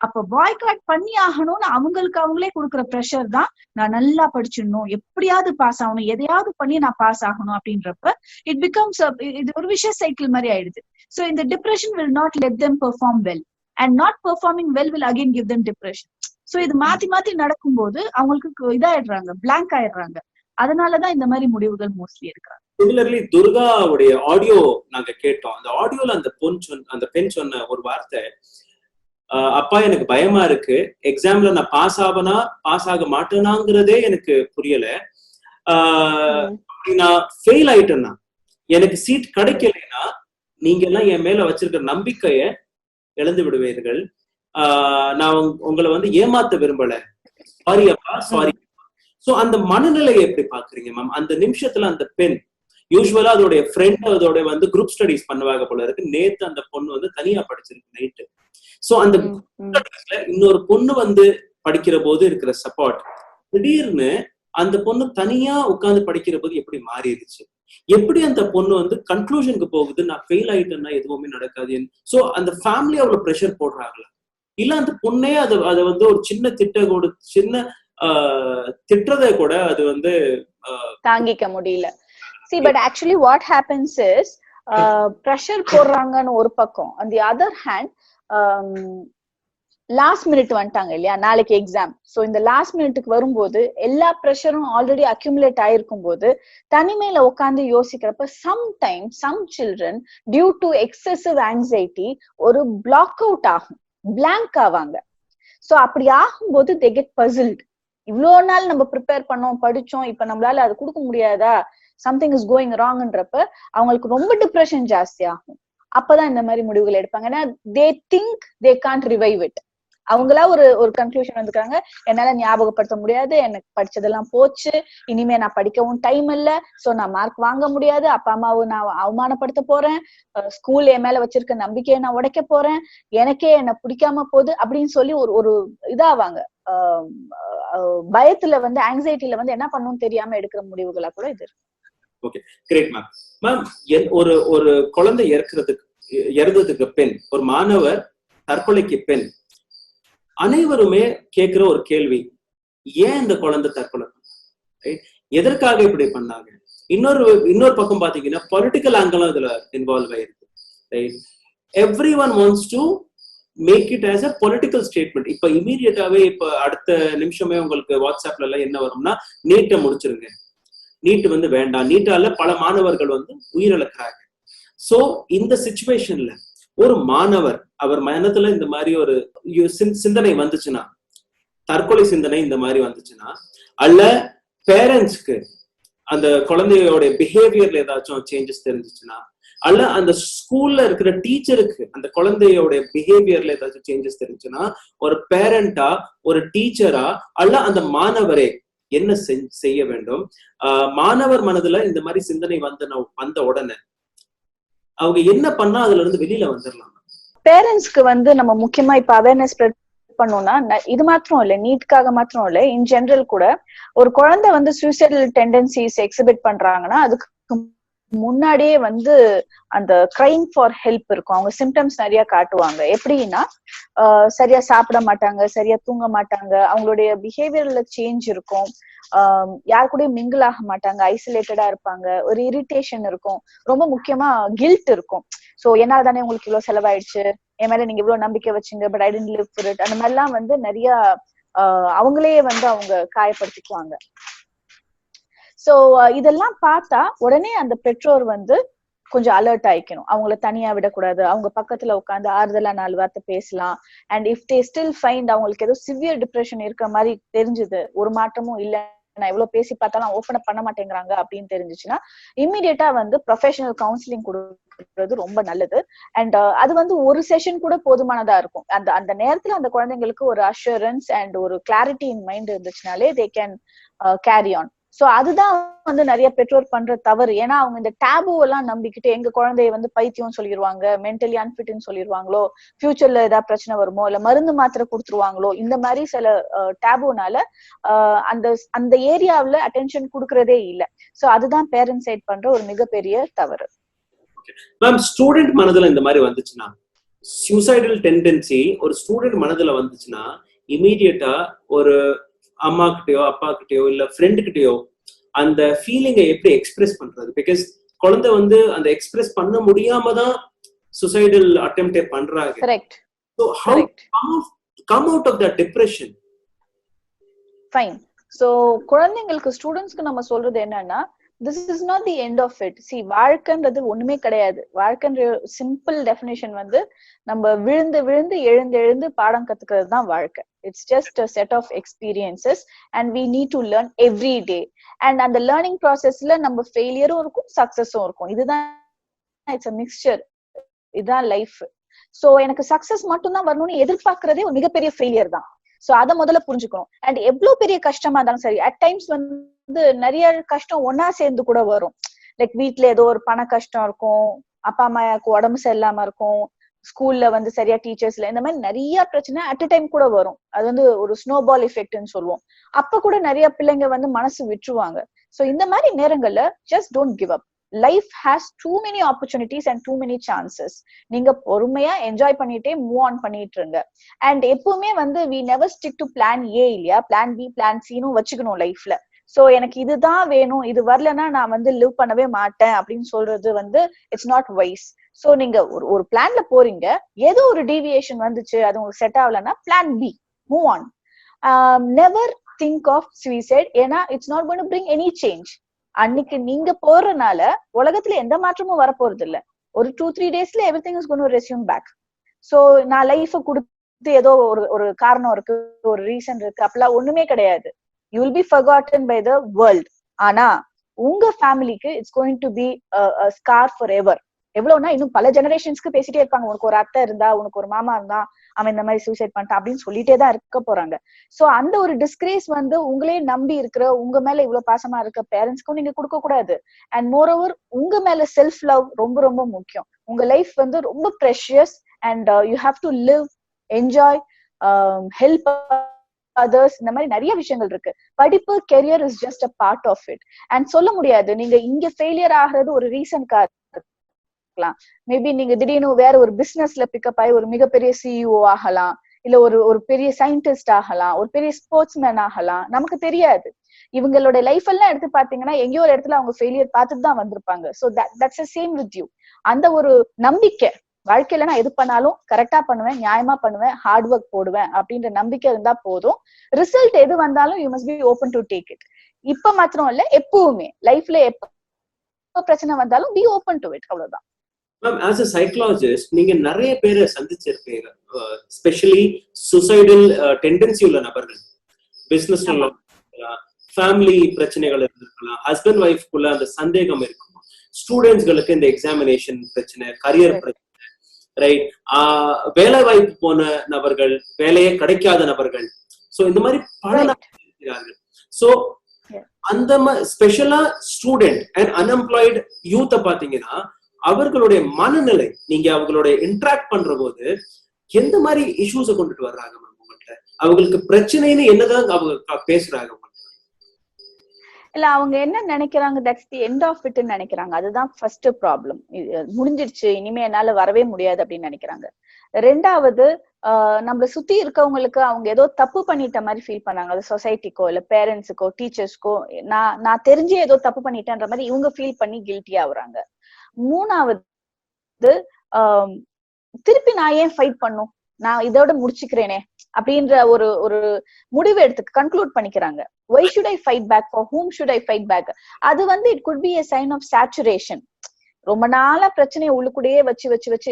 அப்ப பாய்காட் பண்ணி ஆகணும்னு அவங்களுக்கு அவங்களே கொடுக்குற ப்ரெஷர் தான் நான் நல்லா படிச்சிடணும், எப்படியாவது பாஸ் ஆகணும், எதையாவது பண்ணி நான் பாஸ் ஆகணும் அப்படின்றப்ப இட் பிகம்ஸ் இது ஒரு விஷய சைக்கிள் மாதிரி ஆயிடுது. சோ இந்த depression will not let them perform well and not performing well will again give them depression. So இது மாத்தி மாத்தி நடக்கும்போது அவங்களுக்கு இதாயிடுறாங்க, பிளாங்க் ஆயிடுறாங்க. அதனாலதான் இந்த மாதிரி முடிவுகள் மோஸ்ட்லி எடுக்கிறாங்க. சிமிலர்லி துர்காவுடைய ஆடியோ நாங்க கேட்டோம். அந்த ஆடியோல அந்த பெண் சொன்ன ஒரு வார்த்தை, அப்பா எனக்கு பயமா இருக்கு, எக்ஸாம்ல நான் பாஸ் ஆக மாட்டேனாங்கிறதே எனக்கு புரியல, நான் ஃபெயில் ஆயிட்டேன்னா, எனக்கு சீட் கிடைக்கலைன்னா நீங்க எல்லாம் என் மேல வச்சிருக்கிற நம்பிக்கைய இழந்து விடுவீர்கள், நான் உங்களை வந்து ஏமாத்த விரும்பல, சாரி அப்பா, சாரி. சோ அந்த மனநிலையை எப்படி பாக்குறீங்க மேம்? அந்த நிமிஷத்துல அந்த பெண் யூஸ்வலா அதோடைய ஃப்ரெண்ட் அதோட வந்து குரூப் ஸ்டடிஸ் பண்ணுவாங்க போல இருக்கு, நேத்து அந்த பொண்ணு வந்து தனியா படிச்சிருக்கு நைட்டு. சோ அந்த இன்னொரு பொண்ணு வந்து படிக்கிற போது இருக்கிற சப்போர்ட், திடீர்னு அந்த பொண்ணு தனியா உட்கார்ந்து படிக்கிற போது எப்படி மாறிடுச்சு, எப்படி அந்த பொண்ணு வந்து கன்க்ளூஷனுக்கு போகுது, நான் ஃபெயில் ஆயிட்டேன்னா எதுவுமே நடக்காது. சோ அந்த ஃபேமிலி அவ்வளவு ப்ரெஷர் போடுறாங்களா, இல்ல அந்த பொண்ணே அதை வந்து ஒரு சின்ன திட்டுறதை கூட அது வந்து தாங்கிக்க முடியல. See, but actually what happens is pressure போடுறாங்கன்னு ஒரு பக்கம், on the other hand last minute வந்துட்டாங்க இல்லையா, நாளைக்கு எக்ஸாம். சோ இந்த லாஸ்ட் மினிட்டுக்கு வரும்போது எல்லா ப்ரெஷரும் ஆல்ரெடி அக்யூமுலேட் ஆயிருக்கும் போது தனிமையில உட்காந்து யோசிக்கிறப்ப sometimes some children due to excessive anxiety ஒரு பிளாக் அவுட் ஆகும், பிளாங்க் ஆவாங்க. சோ அப்படி ஆகும்போது they get puzzled. இவ்வளோ நாள் நம்ம ப்ரிப்பேர் பண்ணோம், படிச்சோம், இப்ப நம்மளால அது கொடுக்க முடியாதா, சம்திங் இஸ் கோயிங் ராங்ன்றப்ப அவங்களுக்கு ரொம்ப டிப்ரெஷன் ஜாஸ்தி ஆகும். அப்பதான் இந்த மாதிரி முடிவுகள் எடுப்பாங்க. ஏன்னா they think they can't revive it. அவங்களா ஒரு கன்க்ளூஷன் வந்துக்கிறாங்க, என்னால ஞாபகப்படுத்த முடியாது, எனக்கு படிச்சதெல்லாம் போச்சு, இனிமே நான் படிக்கவும் டைம் இல்ல, சோ நான் மார்க் வாங்க முடியாது, அப்பா அம்மாவும் நான் அவமானப்படுத்த போறேன், ஸ்கூல் என் மேல வச்சிருக்க நம்பிக்கையை நான் உடைக்க போறேன், எனக்கே என்ன பிடிக்காம போகுது அப்படின்னு சொல்லி ஒரு இதாவாங்க. பயத்துல வந்து ஆங்ஸைட்டில வந்து என்ன பண்ணணும்னு தெரியாம எடுக்கிற முடிவுகளா கூட இது இருக்கு. Okay, great ma'am. மேம், ஒரு குழந்தை இறந்ததுக்கு பெண், ஒரு மாணவர் தற்கொலைக்கு பெண், அனைவருமே கேட்கிற ஒரு கேள்வி, ஏன் இந்த குழந்தை தற்கொலை, எதற்காக இப்படி பண்ணாங்க? இன்னொரு பக்கம் பாத்தீங்கன்னா பொலிட்டிக்கல் ஆங்கிளும் இதுல இன்வால்வ் ஆயிருக்கு. Every one wants to make it as a political statement. இப்ப இமீடியட்டாவே இப்ப அடுத்த நிமிஷமே உங்களுக்கு வாட்ஸ்அப்ல எல்லாம் என்ன வரும்னா, நீட்டை முடிச்சிருங்க, நீட் வந்து வேண்டாம், நீட்டால பல மாணவர்கள் வந்து உயிரிழக்கிறாங்க. சோ இந்த சிச்சுவேஷன்ல ஒரு மாணவர் அவர் மனத்துல இந்த மாதிரி ஒரு சிந்தனை வந்துச்சுன்னா, தற்கொலை சிந்தனை இந்த மாதிரி வந்துச்சுன்னா, அல்ல பேரண்ட்ஸ்க்கு அந்த குழந்தையோட பிஹேவியர்ல ஏதாச்சும் சேஞ்சஸ் தெரிஞ்சிச்சுன்னா, அல்ல அந்த ஸ்கூல்ல இருக்கிற டீச்சருக்கு அந்த குழந்தையோட பிஹேவியர்ல ஏதாச்சும் சேஞ்சஸ் தெரிஞ்சுன்னா, ஒரு பேரண்டா, ஒரு டீச்சரா, அல்ல அந்த மாணவரே என்ன செய்ய வேண்டும்? மாணவர் மனதுல இந்த மாதிரி சிந்தனை வந்த உடனே அவங்க என்ன பண்ணா அதுல இருந்து வெளியில வந்துடலாம்? பேரண்ட்ஸ்க்கு வந்து நம்ம முக்கியமா இப்ப அவேர்னஸ் ஸ்ப்ரெட் பண்ணோம்னா, இது மாத்திரம் இல்ல, நீட்காக மாத்திரம் இல்ல, இன் ஜெனரல் கூட ஒரு குழந்தை வந்து சூசைடல் டெண்டன்சிஸ் எக்ஸிபிட் பண்றாங்கன்னா அதுக்கு முன்னாடியே வந்து அந்த கிரைங் ஃபார் ஹெல்ப் இருக்கும். அவங்க சிம்டம்ஸ் நிறைய காட்டுவாங்க. எப்படின்னா சரியா சாப்பிட மாட்டாங்க, சரியா தூங்க மாட்டாங்க, அவங்களுடைய பிஹேவியர்ல சேஞ்ச் இருக்கும், யாரு கூடயும் மிங்கிள் ஆக மாட்டாங்க, ஐசோலேட்டடா இருப்பாங்க, ஒரு இரிட்டேஷன் இருக்கும், ரொம்ப முக்கியமா கில்ட் இருக்கும். சோ என்னால தானே உங்களுக்கு இவ்வளவு செலவாயிடுச்சு, என் மேல நீங்க இவ்வளவு நம்பிக்கை வச்சுங்க, but I didn't live for it, அந்த மாதிரிலாம் வந்து நிறைய அவங்களே வந்து அவங்க காயப்படுத்திக்குவாங்க. சோ இதெல்லாம் பார்த்தா உடனே அந்த பெற்றோர் வந்து கொஞ்சம் அலர்ட் ஆயிக்கணும், அவங்கள தனியா விடக்கூடாது, அவங்க பக்கத்துல உட்காந்து ஆறுதலா 4 வார்த்தை பேசலாம். And if they still find அவங்களுக்கு ஏதோ சிவியர் டிப்ரெஷன் இருக்கிற மாதிரி தெரிஞ்சது, ஒரு மாற்றமும் இல்லைன்னு நான் எவ்வளவு பேசி பார்த்தாலும் ஓபன் பண்ண மாட்டேங்கிறாங்க அப்படின்னு தெரிஞ்சுச்சுன்னா இம்மிடியட்டா வந்து ப்ரொஃபஷனல் கவுன்சிலிங் கொடுக்கறது ரொம்ப நல்லது. அண்ட் அது வந்து ஒரு செஷன் கூட போதுமானதா இருக்கும். அந்த அந்த நேரத்துல அந்த குழந்தைங்களுக்கு ஒரு அஷூரன்ஸ் அண்ட் ஒரு கிளாரிட்டி இன் மைண்ட் இருந்துச்சுனாலே they can carry on. So அதுதான் வந்து நிறைய பெற்றோர் பண்ற தவறு. ஏன்னா அவங்க இந்த டேபு எல்லாம் நம்பிக்கிட்டு எங்க குழந்தைய வந்து பைத்தியம் சொல்லிடுவாங்க, மென்டலி அன்ஃபிட்னு சொல்லிடுவாங்களோ, ஃபியூச்சர்ல ஏதாவது பிரச்சனை வருமோ, இல்ல மருந்து மாத்திரை கொடுத்துருவாங்களோ, இந்த மாதிரி சில டேபுனால அந்த அந்த ஏரியாவில அட்டென்ஷன் கொடுக்கறதே இல்ல. சோ அதுதான் பேரண்ட் சைட் பண்ற ஒரு மிகப்பெரிய தவறு. மேம், ஸ்டூடெண்ட் மனதுல இந்த மாதிரி வந்துச்சுன்னா, சூசைடல் டெண்டன்சி ஒரு ஸ்டூடெண்ட் மனதுல வந்துச்சுன்னா இமீடியட்டா ஒரு அம்மா கிட்டயோ அப்பா கிட்டயோ இல்ல ஃப்ரெண்டு கிட்டயோ அந்த ஃபீலிங்கை எப்படி எக்ஸ்பிரஸ் பண்றது? பிகாஸ் குழந்தை வந்து அந்த எக்ஸ்பிரஸ் பண்ண முடியாம தான் சூசைடல் அட்டெம்ப்டே பண்றாங்க. Correct. So how come out of that depression? Fine. So குழந்தைங்களுக்கு ஸ்டூடெண்ட்ஸ்க்கு நம்ம சொல்றது என்னன்னா, this is not the end of it. See, வாழ்க்கைன்றது ஒண்ணுமே கிடையாது. வாழ்க்கைன்ற சிம்பிள் டெஃபினிஷன் வந்து நம்ம விழுந்து விழுந்து எழுந்து எழுந்து பாடம் கத்துக்கிறது தான் வாழ்க்கை. It's just a set of experiences and we need to learn every day. And அந்த லேர்னிங் ப்ராசஸ்ல நம்ம ஃபெயிலியரும் இருக்கும், சக்சஸும் இருக்கும். இதுதான் இட்ஸ் a mixture. இதுதான் லைஃப். சோ எனக்கு சக்சஸ் மட்டும் தான் வரணும்னு எதிர்பார்க்கறதே ஒரு மிகப்பெரிய ஃபெயிலியர் தான். சோ அத முதல்ல புரிஞ்சுக்கணும். அண்ட் எவ்வளவு பெரிய கஷ்டமா இருந்தாலும் சரி, அட் டைம்ஸ் வந்து நிறைய கஷ்டம் ஒன்னா சேர்ந்து கூட வரும். லைக் வீட்ல ஏதோ ஒரு பண கஷ்டம் இருக்கும், அப்பா அம்மாவுக்கு உடம்பு சரியில்லாம இருக்கும், ஸ்கூல்ல வந்து சரியா டீச்சர்ஸ்ல, இந்த மாதிரி நிறைய பிரச்சனை அட் அ டைம் கூட வரும். அது வந்து ஒரு ஸ்னோபால் எஃபெக்ட்னு சொல்லுவோம். அப்ப கூட நிறைய பிள்ளைங்க வந்து மனசு விட்டுருவாங்க. சோ இந்த மாதிரி நேரங்கள்ல just don't give up. Life has too many opportunities and too many chances. நீங்க பொறுமையா என்ஜாய் பண்ணிட்டே மூவ் ஆன் பண்ணிட்டு இருங்க. அண்ட் எப்பவுமே வந்து we never stick to plan A இல்லையா, பிளான் பி பிளான் சின்னு வச்சுக்கணும் லைஃப்ல. சோ எனக்கு இதுதான் வேணும், இது வரலன்னா நான் வந்து லிவ் பண்ணவே மாட்டேன் அப்படின்னு சொல்றது வந்து இட்ஸ் நாட் வைஸ். சோ நீங்க ஒரு பிளான்ல போறீங்க, ஏதோ ஒரு டீவியேஷன் வந்துச்சு, அது உங்களுக்கு செட் ஆகலன்னா plan B, move on. Never think of suicide. ஏன்னா it's not going to bring any change. அன்னைக்கு நீங்க போறதுனால உலகத்துல எந்த மாற்றமும் வரப்போறது இல்ல. ஒரு 2-3 daysல everything is going to resume back. So நான் லைஃப கொடுத்து ஏதோ ஒரு காரணம் இருக்கு, ஒரு ரீசன் இருக்கு, அப்பெல்லாம் ஒண்ணுமே கிடையாது. You will be forgotten by the world. ஆனா உங்க ஃபேமிலிக்கு it's going to be a scar forever. எவ்வளவுனா இன்னும் பல ஜெனரேஷன்ஸ்க்கு பேசிட்டே இருப்பாங்க. உனக்கு ஒரு அத்தை இருந்தா, உனக்கு ஒரு மாமா இருந்தா, அவன் இந்த மாதிரி சூசைட் பண்ணிட்டான் அப்படின்னு சொல்லிட்டே தான் இருக்க போறாங்க. சோ அந்த ஒரு டிஸ்கிரேஸ் வந்து உங்களே நம்பி இருக்கிற, உங்க மேல இவ்வளவு பாசமா இருக்க பேரண்ட்ஸ்க்கும் நீங்க கொடுக்க கூடாது. அண்ட் மோர் ஓவர் உங்க மேல செல்ஃப் லவ் ரொம்ப ரொம்ப முக்கியம். உங்க லைஃப் வந்து ரொம்ப precious and you have to live, enjoy, help others. இந்த மாதிரி நிறைய விஷயங்கள் இருக்கு. படிப்பு, career is just a part of it. And சொல்ல முடியாது நீங்க இங்க ஃபெயிலியர் ஆகிறது ஒரு ரீசன்கா இருக்கலாம். மேபி நீங்க திடீர்னு வேற ஒரு பிசினஸ்ல பிக்கப் ஆகி ஒரு மிகப்பெரிய சிஇஓ ஆகலாம், இல்ல ஒரு பெரிய சயின்டிஸ்ட் ஆகலாம், ஒரு பெரிய ஸ்போர்ட்ஸ் மேன் ஆகலாம், நமக்கு தெரியாது. இவங்களோட லைஃப் எல்லாம் எடுத்து பாத்தீங்கன்னா எங்கேயோ ஒரு இடத்துல அவங்க ஃபெயிலியர் பார்த்துட்டு தான் வந்திருப்பாங்க. So that's the same with you. அந்த ஒரு நம்பிக்கை, வாழ்க்கையில நான் எது பண்ணாலும் கரெக்டா பண்ணுவேன், நியாயமா பண்ணுவேன், ஹார்ட் ஒர்க் போடுவேன் அப்படின்ற நம்பிக்கை இருந்தா போதும். ரிசல்ட் எது வந்தாலும் you must be open to take it. இப்ப மாத்திரம் இல்ல, எப்பவுமே லைஃப்ல எப்ப பிரச்சனை வந்தாலும் பி ஓபன் டு இட். அவ்வளவுதான். மேம், ஆஸ் அ சைக்காலஜிஸ்ட் நீங்க நிறைய பேரை சந்திச்சிருப்பீங்க, ஸ்பெஷலி சூசைடல் டெண்டன்சி உள்ள நபர்கள். பிசினஸ்ல ஃபேமிலி பிரச்சனைகள் இருந்திருக்கலாம், ஹஸ்பண்ட் ஒய்ஃப்குள்ள அந்த சந்தேகம் இருக்கும், ஸ்டூடெண்ட்ஸ்களுக்கு இந்த எக்ஸாமினேஷன் பிரச்சனை, கரியர் பிரச்சனை, ரைட், வேலை வாய்ப்பு போன நபர்கள், வேலையே கிடைக்காத நபர்கள். சோ இந்த மாதிரி பல நபர்கள் இருக்கிறார்கள். சோ அந்த ஸ்பெஷலா ஸ்டூடெண்ட் அண்ட் அன்எம்ப்ளாய்டு யூத்தை பாத்தீங்கன்னா அவர்களுடைய மனநிலை, நீங்க அவங்களோட இன்டராக்ட் பண்ற போது எந்த மாதிரி இஷ்யூஸை கொண்டுட்டு வர்றாங்க மேம் உங்கள்கிட்ட? அவங்களுக்கு பிரச்சனைன்னு என்னதான் அவங்க பேசுறாங்க? இல்ல அவங்க என்ன நினைக்கிறாங்க, தட்ஸ் தி எண்ட் ஆஃப் இட்னு நினைக்கிறாங்க. அதுதான் ஃபர்ஸ்ட் ப்ராப்ளம். முடிஞ்சிருச்சு, இனிமே என்னால வரவே முடியாது அப்படின்னு நினைக்கிறாங்க. ரெண்டாவது, நம்மள சுத்தி இருக்கவங்களுக்கு அவங்க ஏதோ தப்பு பண்ணிட்ட மாதிரி ஃபீல் பண்ணாங்க. அது சொசைட்டிக்கோ இல்ல பேரண்ட்ஸுக்கோ டீச்சர்ஸ்க்கோ நான் தெரிஞ்சே ஏதோ தப்பு பண்ணிட்டேன்ற மாதிரி இவங்க ஃபீல் பண்ணி கில்ட்டி ஆகுறாங்க. மூணாவது, திருப்பி நான் ஏன் ஃபைட் பண்ணும், நான் இதோட முடிச்சுக்கிறேனே அப்படின்ற ஒரு முடிவு எடுத்து கன்க்ளூட் பண்ணிக்கிறாங்க. why should I fight back, for whom should I fight back? அது வந்து it could be a sign of saturation. ரொம்ப நாளா பிரச்சனையை உள்ளுக்குள்ளேயே வச்சு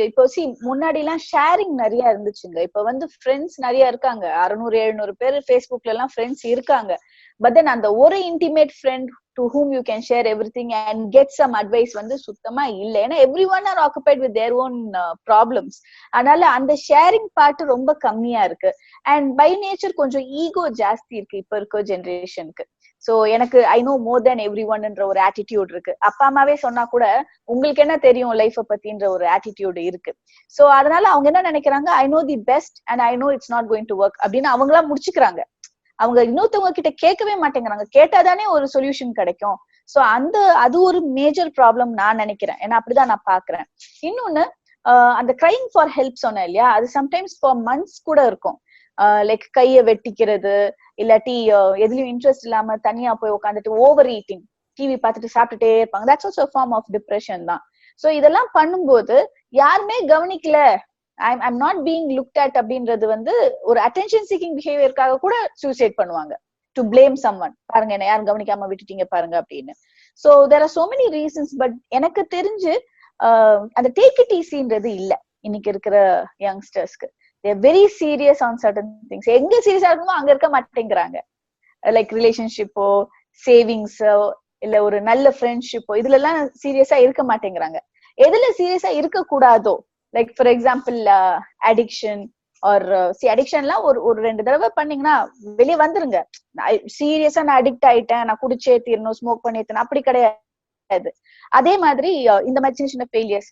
இப்போ முன்னாடி எல்லாம் ஷேரிங் நிறைய இருந்துச்சுங்க. இப்ப வந்து ஃப்ரெண்ட்ஸ் நிறைய இருக்காங்க, 600-700 பேர் Facebookல எல்லாம் ஃப்ரெண்ட்ஸ் இருக்காங்க. பட் தென் அந்த ஒரு intimate friend to whom you can share everything and get some advice வந்து சுத்தமா இல்ல. ஏன்னா everyone are occupied with their own problems. அதனால அந்த ஷேரிங் பார்ட் ரொம்ப கம்மியா இருக்கு. அண்ட் பை நேச்சர் கொஞ்சம் ஈகோ ஜாஸ்தி இருக்கு இப்ப இருக்க ஜெனரேஷனுக்கு. சோ எனக்கு I no more than every ஒன்ன்ற ஒரு ஆட்டிடியூட் இருக்கு. அப்பா அம்மாவே சொன்னா கூட உங்களுக்கு என்ன தெரியும் லைஃப பத்தின்ற ஒரு ஆட்டிடியூட் இருக்கு. சோ அதனால அவங்க என்ன நினைக்கிறாங்க, I know the best and I know it's not going to work அப்படின்னு அவங்களா முடிச்சுக்கிறாங்க. அவங்க இன்னொருத்தவங்க கிட்ட கேட்கவே மாட்டேங்கிறாங்க, கேட்டாதானே ஒரு சொல்யூஷன் கிடைக்கும். சோ அது ஒரு மேஜர் ப்ராப்ளம் நான் நினைக்கிறேன். ஏன்னா அப்படிதான் நான் பாக்குறேன். இன்னொன்னு அந்த கிரைங் ஃபார் ஹெல்ப் சொன்னேன் இல்லையா, அது சம்டைம்ஸ் ஃபார் மந்த்ஸ் கூட இருக்கும். லைக் கைய வெட்டிக்கிறது, இல்லாட்டி எதுலயும் இன்ட்ரெஸ்ட் இல்லாம தனியா போய் உட்காந்துட்டு ஓவர் ஈட்டிங், டிவி பார்த்துட்டு சாப்பிட்டுட்டே இருப்பாங்க. That's also form of depression தான். சோ இதெல்லாம் பண்ணும்போது யாருமே கவனிக்கல, I'm not being looked at அப்படின்றது வந்து ஒரு அட்டென்ஷன் சீக்கிங் பிஹேவியருக்காக கூட சூசைட் பண்ணுவாங்க, டு பிளேம் சம்வன். பாருங்க என்ன யாரும் கவனிக்காம விட்டுட்டீங்க பாருங்க அப்படின்னு. So there are so many reasons. But எனக்கு தெரிஞ்சு அந்த டேக் இட் ஈஸின்றது இல்ல இன்னைக்கு இருக்கிற யங்ஸ்டர்ஸ்க்கு. they're very serious on certain things. எங்க சீரியஸா இருக்குமோ அங்க இருக்க மாட்டேங்கிறாங்க. லைக் ரிலேஷன்ஷிப்போ, சேவிங்ஸோ, இல்ல ஒரு நல்ல ஃப்ரெண்ட்ஷிப்போ, இதுல எல்லாம் சீரியஸா இருக்க மாட்டேங்கிறாங்க. எதுல சீரியஸா இருக்க கூடாதோ, like for example addiction or அடிக்ஷன்லாம் ஒரு 2 தடவை பண்ணீங்கன்னா வெளியே வந்துருங்க. சீரியஸா நான் அடிக்ட் ஆயிட்டேன், நான் குடிச்சே தீரணும், ஸ்மோக் பண்ணிட்டேன், அப்படி கிடையாது. அதே மாதிரி இந்த மாதிரி சின்ன சின்ன ஃபெயிலியர்ஸ்,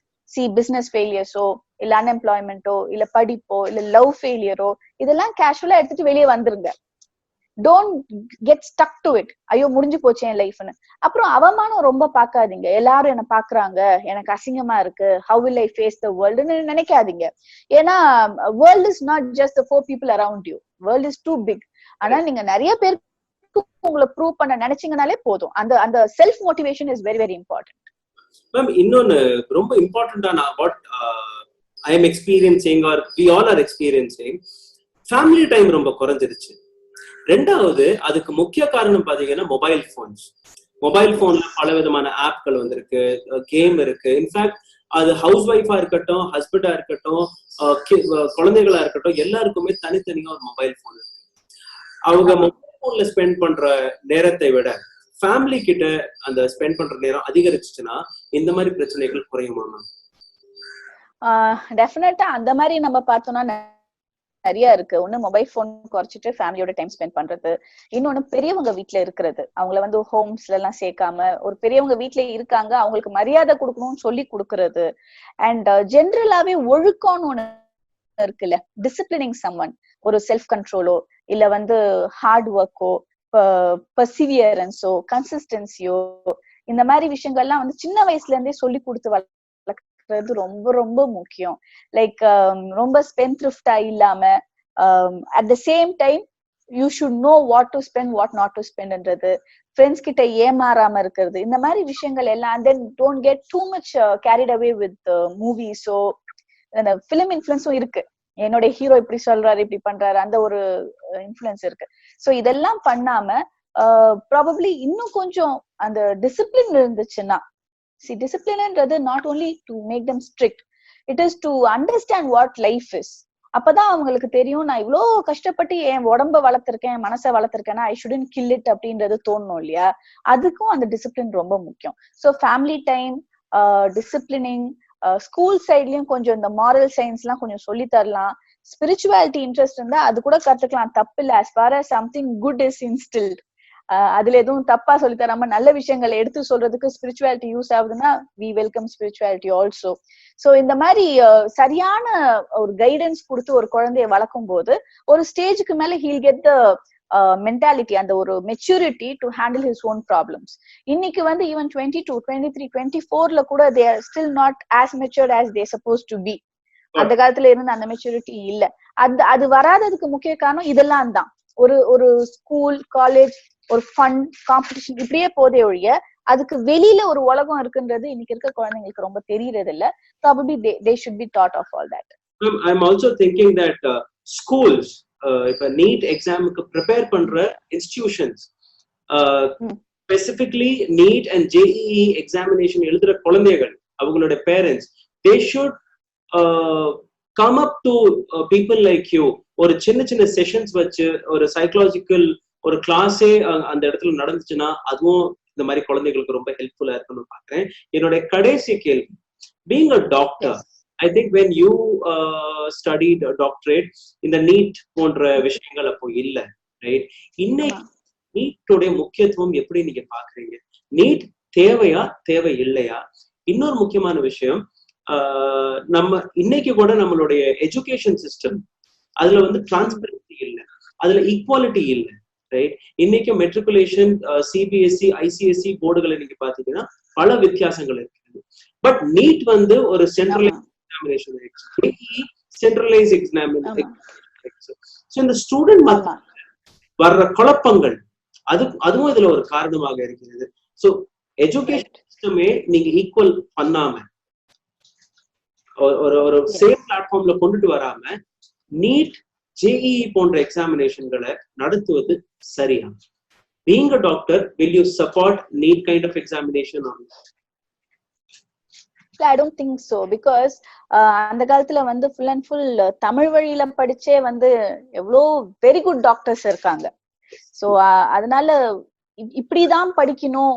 பிசினஸ் ஃபெயிலியர்ஸோ, இல்ல அன்எம்ப்ளாய்மெண்டோ, இல்ல படிப்போ, இல்ல லவ் ஃபெயிலியரோ, இதெல்லாம் கேஷுவலா எடுத்துட்டு வெளியே வந்துருங்க. Don't get stuck to it. ஐயோ முடிஞ்சு போச்சு என் லைஃப்னு. அப்புறம் அவமானம் ரொம்ப பாக்காதீங்க. எல்லாரும் என்ன பாக்குறாங்க, எனக்கு அசிங்கமா இருக்கு, how will I face the world ன்னு நினைக்காதீங்க. ஏன்னா world is not just the 4 people around you. world is too big. ஆனா நீங்க நிறைய பேருக்கு உங்களை ப்ரூவ் பண்ண நினைச்சீங்கனாலே போதும். அந்த self motivation is very very important. Ma'am இன்னொன்னு ரொம்ப இம்பார்ட்டன்டான what I am experiencing or we all are experiencing, family time ரொம்ப குறைஞ்சிருச்சு. ரெண்டாவது அதுக்கு முக்கிய காரணம் பாத்தீங்கன்னா மொபைல் போன்ஸ். மொபைல் போன்ல பல விதமான ஆப்கள் வந்திருக்கு, கேம் இருக்கு. இன்ஃபேக்ட் அது ஹவுஸ் ஒய்ஃபா இருக்கட்டும், ஹஸ்பண்டா இருக்கட்டும், குழந்தைகளா இருக்கட்டும், எல்லாருக்குமே தனித்தனியா ஒரு மொபைல் போன் இருக்கு. அவங்க மொபைல் போன்ல ஸ்பெண்ட் பண்ற நேரத்தை விட ஃபேமிலி கிட்ட அந்த ஸ்பெண்ட் பண்ற நேரம் அதிகரிச்சுச்சுன்னா இந்த மாதிரி பிரச்சனைகள் குறையுமா மேம்? டெஃபினட்டா அந்த மாதிரி நம்ம பார்த்தோம்னா நிறைய இருக்கு. ஒண்ணு மொபைல் போன் குறைச்சிட்டு ஃபேமிலியோட டைம் ஸ்பெண்ட் பண்றது. இன்னொன்னு பெரியவங்க வீட்டுல இருக்கிறது, அவங்கள வந்து ஹோம்ஸ்ல எல்லாம் சேர்க்காம ஒரு பெரியவங்க வீட்டுல இருக்காங்க அவங்களுக்கு மரியாதை கொடுக்கணும்னு சொல்லி கொடுக்கறது. அண்ட் ஜென்ரலாவே ஒழுக்கம்னு ஒண்ணு இருக்குல்ல, டிசிப்ளினிங் சம்மன், ஒரு செல்ஃப் கண்ட்ரோலோ இல்ல வந்து ஹார்ட் ஒர்க்கோ, பர்சிவியரன்ஸோ, கன்சிஸ்டன்சியோ, இந்த மாதிரி விஷயங்கள்லாம் வந்து சின்ன வயசுல இருந்தே சொல்லி கொடுத்து வளர்க்கறது ரொம்ப ரொம்ப முக்கியம். லைக் ரொம்ப ஸ்பென்த்ரிஃப்டா இல்லாம at the same time you should know what to spend, what not to ஸ்பெண்ட்ன்றது, ஃப்ரெண்ட்ஸ் கிட்ட ஏமாறாம இருக்கிறது, இந்த மாதிரி விஷயங்கள் எல்லாம். Then don't get too much carried away with மூவிஸோ, அந்த பிலிம் இன்ஃபுளுன்ஸும் இருக்கு. என்னோட ஹீரோ இப்படி சொல்றாரு, இப்படி பண்றாரு, அந்த ஒரு இன்ஃபுளுன்ஸ் இருக்கு. சோ இதெல்லாம் பண்ணாம ப்ராபப்ளி இன்னும் கொஞ்சம் அந்த டிசிப்ளின் இருந்துச்சுன்னா, டிசிப்ளின்ன்றது not only to make them strict, it is to understand what life is. அப்பதான் அவங்களுக்கு தெரியும், நான் இவ்வளோ கஷ்டப்பட்டு என் உடம்ப வளர்த்திருக்கேன், மனசை வளர்த்திருக்கேன்னா ஐ ஷுடன்ட் கில் இட் அப்படின்றது தோணும் இல்லையா? அதுக்கும் அந்த டிசிப்ளின் ரொம்ப முக்கியம். So family time, disciplining, school சைட்லயும் கொஞ்சம் இந்த மாரல் சயின்ஸ் எல்லாம் கொஞ்சம் சொல்லி தரலாம். ஸ்பிரிச்சுவாலிட்டி இன்ட்ரெஸ்ட் இருந்தா அது கூட கத்துக்கலாம், தப்பு இல்லை. as far as something good is instilled, அதுல எதுவும் தப்பா சொல்லி தராம நல்ல விஷயங்களை எடுத்து சொல்றதுக்கு ஸ்பிரிச்சுவாலிட்டி யூஸ் ஆகுதுன்னா we welcome spirituality also. So இந்த மாதிரி சரியான ஒரு கைடன்ஸ் கொடுத்து ஒரு குழந்தைய வளர்க்கும் போது ஒரு ஸ்டேஜுக்கு மேல he'll get the மென்டாலிட்டி, அந்த ஒரு maturity to handle his own problems. இன்னைக்கு வந்து ஈவன் 22, 23, 24ல கூட they are still not as matured as they supposed to be. அந்த காலத்துல இருந்து அந்த மெச்சூரிட்டி இல்ல. அது வராததுக்கு முக்கிய காரணம் இதெல்லாம் தான். ஒரு ஸ்கூல், காலேஜ், ஒரு ஃபன், காம்படிஷன் இப்படியே போதே ஒழிய அதுக்கு வெளியில ஒரு உலகம் இருக்குன்றது இன்னைக்கு இருக்க குழந்தைங்களுக்கு ரொம்ப தெரியறது இல்ல. Probably they should be taught of all that. I'm also thinking that schools இப்ப நீட் எக்ஸாமுக்கு ப்ரிப்பேர் பண்ற institutions, specifically NEET and JEE examination எழுதுற குழந்தைகள் அவங்களுடைய parents, they should come up to people like you. ஒரு சின்ன சின்ன செஷன்ஸ் வச்சு ஒரு சைக்கலாஜிக்கல் ஒரு கிளாஸே அந்த இடத்துல நடந்துச்சுன்னா அதுவும் இந்த மாதிரி குழந்தைகளுக்கு ரொம்ப ஹெல்ப்ஃபுல்லா இருக்கணும்னு பாக்குறேன். என்னுடைய கடைசி கேள்வி, being a doctor, I think when you studied a doctorate, இந்த நீட் போன்ற விஷயங்கள் அப்போ இல்ல, ரைட்? இன்னைக்கு நீட்டோட முக்கியத்துவம் எப்படி நீங்க பாக்குறீங்க? நீட் தேவையா தேவை இல்லையா? இன்னொரு முக்கியமான விஷயம், நம்ம இன்னைக்கு கூட நம்மளுடைய எஜுகேஷன் சிஸ்டம் அதுல வந்து டிரான்ஸ்பரன்சி இல்லை, அதுல ஈக்குவாலிட்டி இல்லை, ரைட்? இன்னைக்கு மெட்ரிகுலேஷன் சிபிஎஸ்இ ஐசிஎஸ்இ போர்டுகளை நீங்க பாத்தீங்கன்னா பல வித்தியாசங்கள் இருக்குது. பட் நீட் வந்து ஒரு சென்ட்ரலைஸ் எக்ஸாமினேஷன் ஆயிடுச்சு, சென்ட்ரலைஸ் எக்ஸாமினேஷன். சோ இந்த ஸ்டூடெண்ட் வர்ற குழப்பங்கள் அதுவும் இதுல ஒரு காரணமாக இருக்கிறது. சோ எஜுகேஷன் சிஸ்டமே நீங்க ஈக்குவல் பண்ணாம ஒரு சேம் பிளாட்ஃபார்ம்ல கொண்டுட்டு வராம நீட் ஜேஇஇ போன்ற எக்ஸாமினேஷன்களை நடத்துவது சரியா? Being a doctor, will you support NEET kind of examination or not? I don't think so, because அந்த காலத்துல வந்து ஃபுல் அண்ட் ஃபுல் தமிழ் வழியில படிச்சே வந்து எவ்வளோ வெரி குட் டாக்டர்ஸ் இருக்காங்க. சோ அதனால இப்படிதான் படிக்கணும்,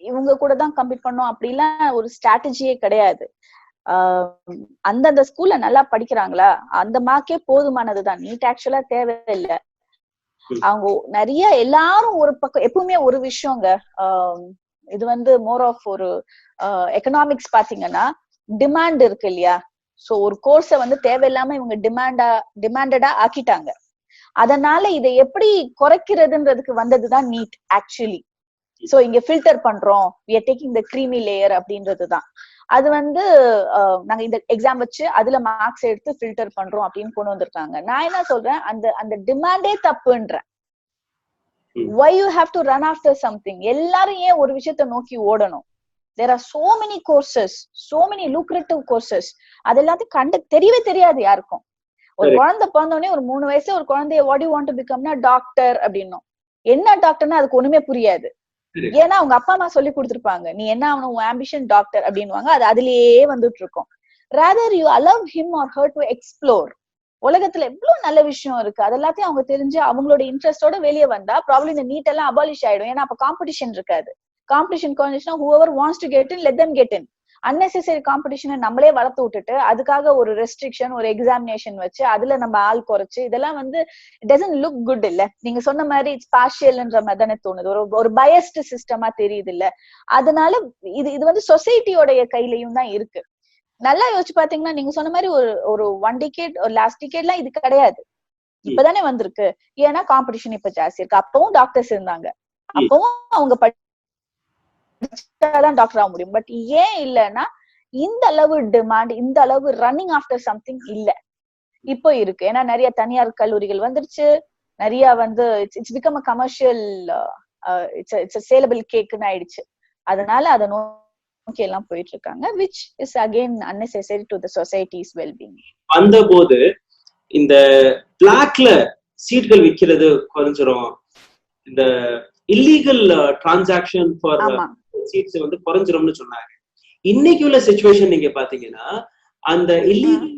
இவங்க கூட தான் கம்பீட் பண்ணணும் அப்படிலாம் ஒரு ஸ்ட்ராட்டஜியே கிடையாது. அந்தந்த ஸ்கூல்ல நல்லா படிக்கிறாங்களா, அந்த மார்க்கே போதுமானதுதான். நீட் ஆக்சுவலா தேவையில்லை. அவங்க நிறைய எல்லாரும் ஒரு பக்கம் எப்பவுமே ஒரு விஷயங்க, இது வந்து மோர் ஆஃப் ஒரு எக்கனாமிக்ஸ் பாத்தீங்கன்னா டிமாண்ட் இருக்கு இல்லையா? சோ ஒரு கோர்ஸ வந்து தேவையில்லாம இவங்க டிமாண்டடா ஆக்கிட்டாங்க. அதனால இதை எப்படி குறைக்கிறதுன்றதுக்கு வந்ததுதான் நீட் ஆக்சுவலி. சோ இங்க ஃபில்டர் பண்றோம், we are taking the creamy layer அப்படின்றதுதான். அது வந்து நாங்க இந்த எக்ஸாம் வச்சு அதுல மார்க்ஸ் எடுத்து ஃபில்டர் பண்றோம் அப்படின்னு கொண்டு வந்திருக்காங்க. நான் என்ன சொல்றேன், அந்த டிமாண்டே தப்புன்றேன். why you have to run after something? எல்லாரும் ஏன் ஒரு விஷயத்த நோக்கி ஓடணும்? there are so many courses, so many lucrative courses. அது எல்லாத்தையும் தெரியவே தெரியாது யாருக்கும். ஒரு குழந்தை பிறந்தோடனே ஒரு 3 வயசு ஒரு குழந்தைய what do you want to become-னா டாக்டர் அப்படின்னும். என்ன டாக்டர்னா அதுக்கு ஒண்ணுமே புரியாது. ஏன்னா அவங்க அப்பா அம்மா சொல்லி கொடுத்துருப்பாங்க, நீ என்ன ஆகணும், உன் ஆம்பிஷன் டாக்டர் அப்படின்னுவாங்க. அது அதுலயே வந்துட்டு இருக்கும். rather you allow him or her to explore. உலகத்துல எவ்வளவு நல்ல விஷயம் இருக்கு, அது எல்லாத்தையும் அவங்க தெரிஞ்சு அவங்களோட இன்ட்ரெஸ்டோட வெளியே வந்தா ப்ராப்ளம் இந்த நீட் எல்லாம் அபாலிஷ் ஆயிடும். ஏன்னா அப்ப காம்படிஷன் இருக்காது. காம்படிஷன் குறைஞ்சிச்சுன்னா whoever wants to get in, let them get in. unnecessary competition நம்மளே வளர்த்து விட்டுட்டு அதுக்காக ஒரு ரெஸ்ட்ரிக்ஷன், ஒரு எக்ஸாமினேஷன் வச்சு அதுல நம்ம ஆள் குறைச்சு இதெல்லாம் வந்து it doesn't look good இல்ல? நீங்க சொன்ன மாதிரி இட்ஸ் பார்ஷியல்ன்ற மாதிரி தானே தோணுது, ஒரு பயஸ்டு சிஸ்டமா தெரியுது இல்ல? அதனால இது வந்து சொசைட்டியோடைய கையிலயும் தான் இருக்கு. நல்லா யோசிச்சு பாத்தீங்கன்னா நீங்க சொன்ன மாதிரி ஒரு 1 decade ஒரு லாஸ்ட் டிகேட்லாம் இது கிடையாது, இப்பதானே வந்திருக்கு. ஏன்னா காம்படிஷன் இப்ப ஜாஸ்தி இருக்கு. அப்பவும் டாக்டர்ஸ் இருந்தாங்க, அப்பவும் அவங்க படிச்சாதான் டாக்டர் ஆக முடியும். பட் ஏன் இல்லைன்னா இந்த அளவு டிமாண்ட், இந்த அளவு ரன்னிங் ஆஃப்டர் சம்திங் இல்ல இப்போ இருக்கு. ஏன்னா நிறைய தனியார் கல்லூரிகள் வந்துருச்சு, நிறைய வந்து it's become a commercial, it's saleable கேக்குன்னு ஆயிடுச்சு. அதனால அதை நோக்கி எல்லாம் போயிட்டு இருக்காங்க, which is again unnecessary to the society's well-being. அந்த போது இந்த பிளாக்ல சீட்கள் விக்கிறது குறைஞ்சிரும், இந்த இல்லீகல் டிரான்சாக்ஷன் ஃபார் சீட்ஸ் வந்து குறைஞ்சிரும்னு சொன்னாங்க. இன்னைக்கு உள்ள சிச்சுவேஷன் நீங்க பாத்தீங்கன்னா அந்த இல்லீகல்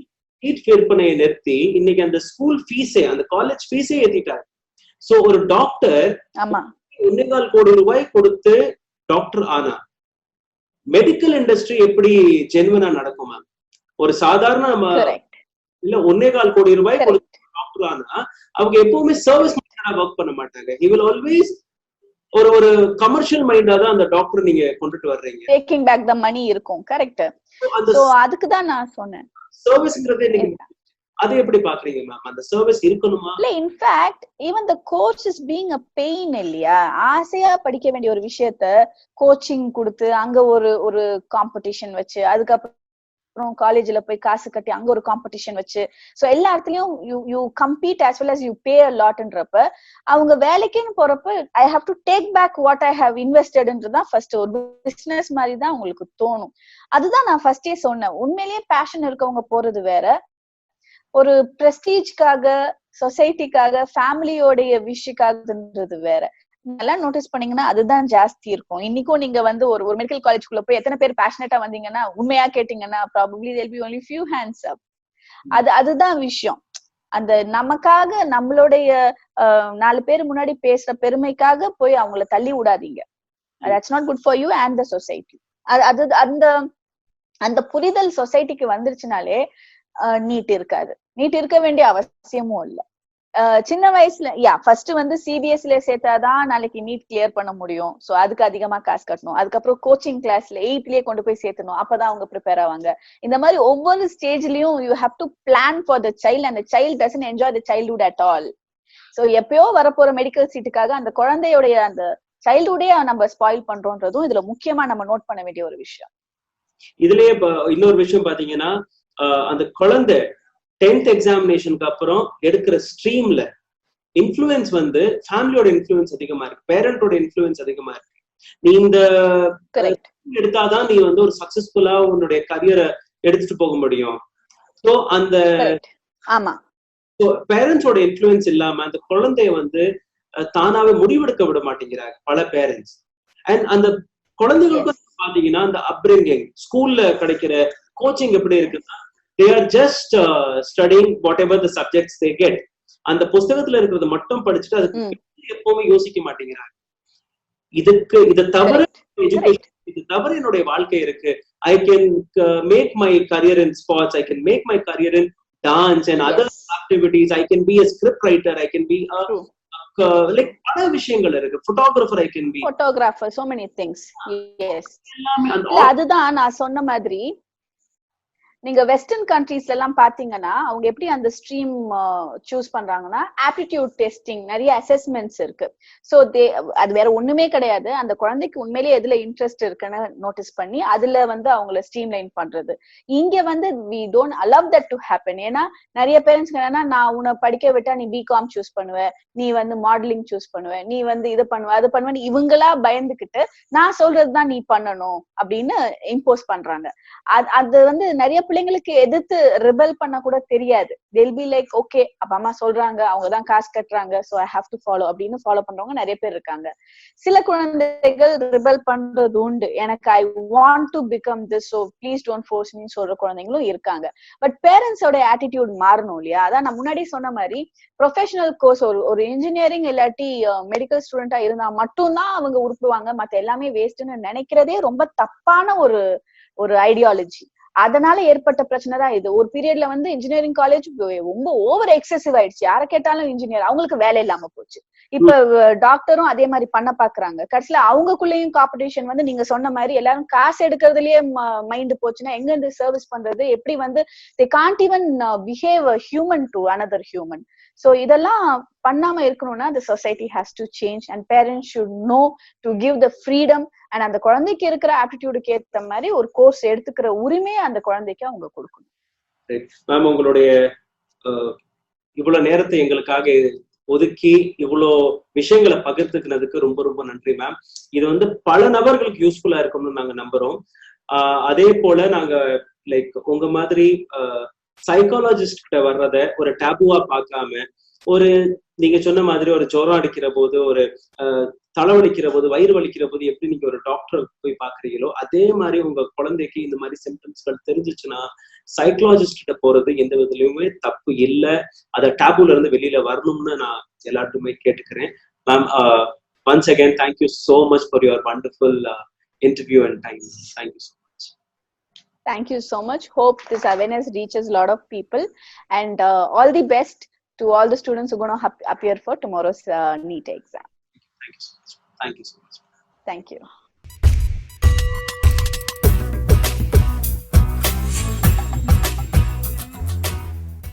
சீட் விற்பனையை நிறுத்தி இன்னைக்கு அந்த ஸ்கூல் ஃபீஸே, அந்த காலேஜ் ஃபீஸே ஏத்திட்டாங்க. சோ ஒரு டாக்டர் 1.25 கோடி ரூபாய் கொடுத்து டாக்டர் ஆனா மெடிக்கல் இண்டஸ்ட்ரி எப்படி ஜென்வனா நடக்கும் மேம்? ஒரு சாதாரண இல்ல 1.25 கோடி ரூபாய் கொடுத்து டாக்டர் ஆனா அவங்க எப்பவுமே சர்வீஸ் ஒர்க் பண்ண மாட்டாங்க. he will always ஒரு கமர்ஷியல் மைண்டா தான் அந்த டாக்டர் நீங்க கொண்டுட்டு வர்றீங்க. டேக்கிங் பேக் தி மணி இருக்கும். கரெக்ட். சோ அதுக்கு தான் நான் சொன்னேன் சர்வீஸ்ங்கறதே நீங்க அது எப்படி பாக்குறீங்க மேம்? அந்த சர்வீஸ் இருக்கணுமா? இல்ல, in fact even the course is being a pain இல்லையா? ஆசையா படிக்க வேண்டிய ஒரு விஷயத்த கோச்சிங் கொடுத்து அங்க ஒரு காம்படிஷன் வச்சு அதுக்கப்புறம் காலேஜ்ல போய் காசு கட்டி அங்க ஒரு காம்படிஷன் வச்சு, சோ எல்லா இடத்துலயும் you compete as well as you pay a lotன்றப்ப அவங்க வேலைக்குன்னு போறப்ப I have to take back what I have இன்வெஸ்டட்ன்றதான் ஃபர்ஸ்ட் ஒரு பிசினஸ் மாதிரி தான் உங்களுக்கு தோணும். அதுதான் நான் ஃபர்ஸ்டே சொன்னேன். உண்மையிலேயே பேஷன் இருக்கவங்க போறது வேற, ஒரு பிரஸ்டீஜ்காக, சொசைட்டிக்காக, ஃபேமிலியோடைய விஷயக்காகன்றது வேற. நல்லா நோட்டீஸ் பண்ணீங்கன்னா அதுதான் ஜாஸ்தி இருக்கும். இன்னைக்கும் நீங்க வந்து ஒரு மெடிக்கல் காலேஜ்குள்ள போய் எத்தனை பேர் பேஷனேட்டா வந்தீங்கன்னா உண்மையா கேட்டீங்கன்னா probably there'll be only few hands up. அதுதான் விஷயம். அந்த நமக்காக நம்மளுடைய 4 பேர் முன்னாடி பேசுற பெருமைக்காக போய் அவங்கள தள்ளி விடாதீங்க. that's not good for you and the society. அது அந்த புரிதல் சொசைட்டிக்கு வந்துருச்சுனாலே நீட் இருக்காது. நீட் இருக்க வேண்டிய அவசியமும் இல்ல. சின்ன வயசுல ஃபர்ஸ்ட் வந்து சிபிஎஸ்சில சேர்த்தாதான் நாளைக்கு நீட் கிளியர் பண்ண முடியும். சோ அதுக்கு அதிகமா காசு கட்டணும். அதுக்கப்புறம் கோச்சிங் கிளாஸ்ல 8th கொண்டு போய் சேர்த்தணும். அப்பதான் அவங்க ப்ரிப்பேர் ஆவாங்க. இந்த மாதிரி ஒவ்வொரு ஸ்டேஜ்லயும் you have to plan for the child and child doesn't enjoy the childhood at all. So எப்பயோ வரப்போற மெடிக்கல் சீட்டுக்காக அந்த குழந்தையுடைய அந்த சைல்ட்ஹுட்டே நம்ம ஸ்பாயில் பண்றோம்ன்றதும் இதுல முக்கியமா நம்ம நோட் பண்ண வேண்டிய ஒரு விஷயம். இதுலயே இன்னொரு விஷயம் பாத்தீங்கன்னா அந்த குழந்தை 10th எக்ஸாமினேஷனுக்கு அப்புறம் எடுக்கிற ஸ்ட்ரீம்ல இன்ஃப்ளூயன்ஸ் வந்து ஃபேமிலியோட இன்ஃப்ளூயன்ஸ் அதிகமா இருக்கு, பேரண்டோட இன்ஃப்ளூயன்ஸ் அதிகமா இருக்கு. நீ இந்த எடுத்தாதான் நீ வந்து ஒரு சக்சஸ்ஃபுல்லா உன்னுடைய கரியரை எடுத்துட்டு போக முடியும். ஸோ அந்த பேரண்ட்ஸோட இன்ஃப்ளூயன்ஸ் இல்லாம அந்த குழந்தைய வந்து தானாவே முடிவெடுக்க விட மாட்டேங்கிறாங்க பல பேரண்ட்ஸ். அண்ட் அந்த குழந்தைகளுக்கு பாத்தீங்கன்னா அந்த அப்ரிங்கிங் ஸ்கூல்ல கிடைக்கிற கோச்சிங் எப்படி இருக்குன்னா they are just studying whatever the subjects they get. அந்த புஸ்தகத்துல இருக்கிறது மட்டும் படிச்சுட்டு அதுக்கு எப்பவுமே யோசிக்க மாட்டேங்கிறாங்க. இதை தவிர எஜுகேஷன், இது தவிர என்னுடைய வாழ்க்கை இருக்கு. I can make my career in sports, I can make my career in dance and other activities, I can be a script writer, I can be a like பல விஷயங்கள் இருக்கு. photographer, I can be photographer, so many things. Yes, அதுதான் நான் சொன்ன மாதிரி நீங்க வெஸ்டர்ன் கண்ட்ரீஸ்ல எல்லாம் பாத்தீங்கன்னா அவங்க எப்படி அந்த ஸ்ட்ரீம் சூஸ் பண்றாங்கன்னா ஆப்டிடியூட் டெஸ்டிங், நிறைய அசஸ்மெண்ட்ஸ் இருக்கு. சோ அது வேற ஒண்ணுமே கிடையாது. அந்த குழந்தைக்கு உண்மையிலேயே எதுல இன்ட்ரெஸ்ட் இருக்குன்னு நோட்டீஸ் பண்ணி அதுல வந்து அவங்கள ஸ்ட்ரீம் லைன் பண்றது. இங்க வந்து we don't allow that to happen. ஏன்னா நிறைய பேரண்ட்ஸ் என்னன்னா நான் உன்னை படிக்க விட்டா நீ பிகாம் சூஸ் பண்ணுவ, நீ வந்து மாடலிங் சூஸ் பண்ணுவ, நீ வந்து இது பண்ணுவ அது பண்ணுவேன்னு இவங்களா பயந்துகிட்டு நான் சொல்றதுதான் நீ பண்ணணும் அப்படின்னு இம்போஸ் பண்றாங்க. அது வந்து நிறைய பிள்ளைங்களுக்கு எதிர்த்து ரிபல் பண்ண கூட தெரியாது. they'll be like okay அப்ப அம்மா சொல்றாங்க, அவங்கதான் காசு கட்டுறாங்க, so I have to follow அப்படின்னு ஃபாலோ பண்றவங்க நிறைய பேர் இருக்காங்க. சில குழந்தைகள் ரிபல் பண்றது உண்டு. எனக்கு I want to become this, so please don't force me சொல்ற குழந்தைங்களும் இருக்காங்க. பட் பேரண்ட்ஸோட ஆட்டிடியூட் மாறணும் இல்லையா? அதான் நான் முன்னாடி சொன்ன மாதிரி ப்ரொஃபஷனல் கோர்ஸ் ஒரு இன்ஜினியரிங் இல்லாட்டி மெடிக்கல் ஸ்டூடெண்டா இருந்தா மட்டும்தான் அவங்க உருப்புவாங்க, மத்த எல்லாமே வேஸ்ட்னு நினைக்கிறதே ரொம்ப தப்பான ஒரு ஐடியாலஜி. அதனால ஏற்பட்ட பிரச்சனை தான் இது. ஒரு பீரியட்ல வந்து இன்ஜினியரிங் காலேஜ் ரொம்ப ஓவர் எக்ஸசிவ் ஆயிடுச்சு. யார கேட்டாலும் இன்ஜினியர், அவங்களுக்கு வேலை இல்லாம போச்சு. இப்ப டாக்டரும் அதே மாதிரி பண்ண பாக்குறாங்க. கடைசியில அவங்களுக்குள்ளேயும் காம்படிஷன் வந்து நீங்க சொன்ன மாதிரி எல்லாரும் காசு எடுக்கிறதுலயே மைண்ட் போச்சுன்னா எங்க இருந்து சர்வீஸ் பண்றது? எப்படி வந்து they can't even behave a human to another human. So இதெல்லாம் பண்ணாம இருக்கணும்னா the society has to change and parents should know to give the freedom and அந்த குழந்தைக்கு இருக்கிற ஆப்டிடியூடுக்கு ஏத்த மாதிரி ஒரு கோர்ஸ் எடுத்துக்கிற உரிமையை அந்த குழந்தைக்கு அவங்க கொடுக்கணும். மேம், உங்களுடைய இவ்வளவு நேரத்தை எங்களுக்காக ஒதுக்கி இவ்வளோ விஷயங்களை பகிர்ந்துக்கிறதுக்கு ரொம்ப ரொம்ப நன்றி மேம். இது வந்து பல நபர்களுக்கு யூஸ்ஃபுல்லா இருக்கும்னு நாங்க நம்புறோம். அதே போல நாங்க லைக் உங்க மாதிரி சைக்காலஜிஸ்ட் கிட்ட வர்றத ஒரு டேபுவா பார்க்காம, ஒரு நீங்க சொன்ன மாதிரி ஒரு ஜுரம் அடிக்கிற போது, ஒரு தலைவலிக்கிற போது, வயிறு வலிக்கிற போது எப்படி நீங்க ஒரு டாக்டர் போய் பாக்குறீங்களோ அதே மாதிரி உங்க குழந்தைக்கு இந்த மாதிரி சிம்டம்ஸ்கள் தெரிஞ்சிச்சுன்னா சைக்காலஜிஸ்ட் கிட்ட போறது எந்த விதத்துலயுமே தப்பு இல்லை. அத டேபுல இருந்து வெளியில வரணும்னு நான் எல்லாருமே கேட்டுக்கிறேன். Ma'am, once again thank you so much for your wonderful interview and time. Thank you so much. Thank you so much. Hope this awareness reaches a lot of people and all the best to all the students who are going to appear for tomorrow's NEET exam. Thank you so much. Thank you so much. Thank you.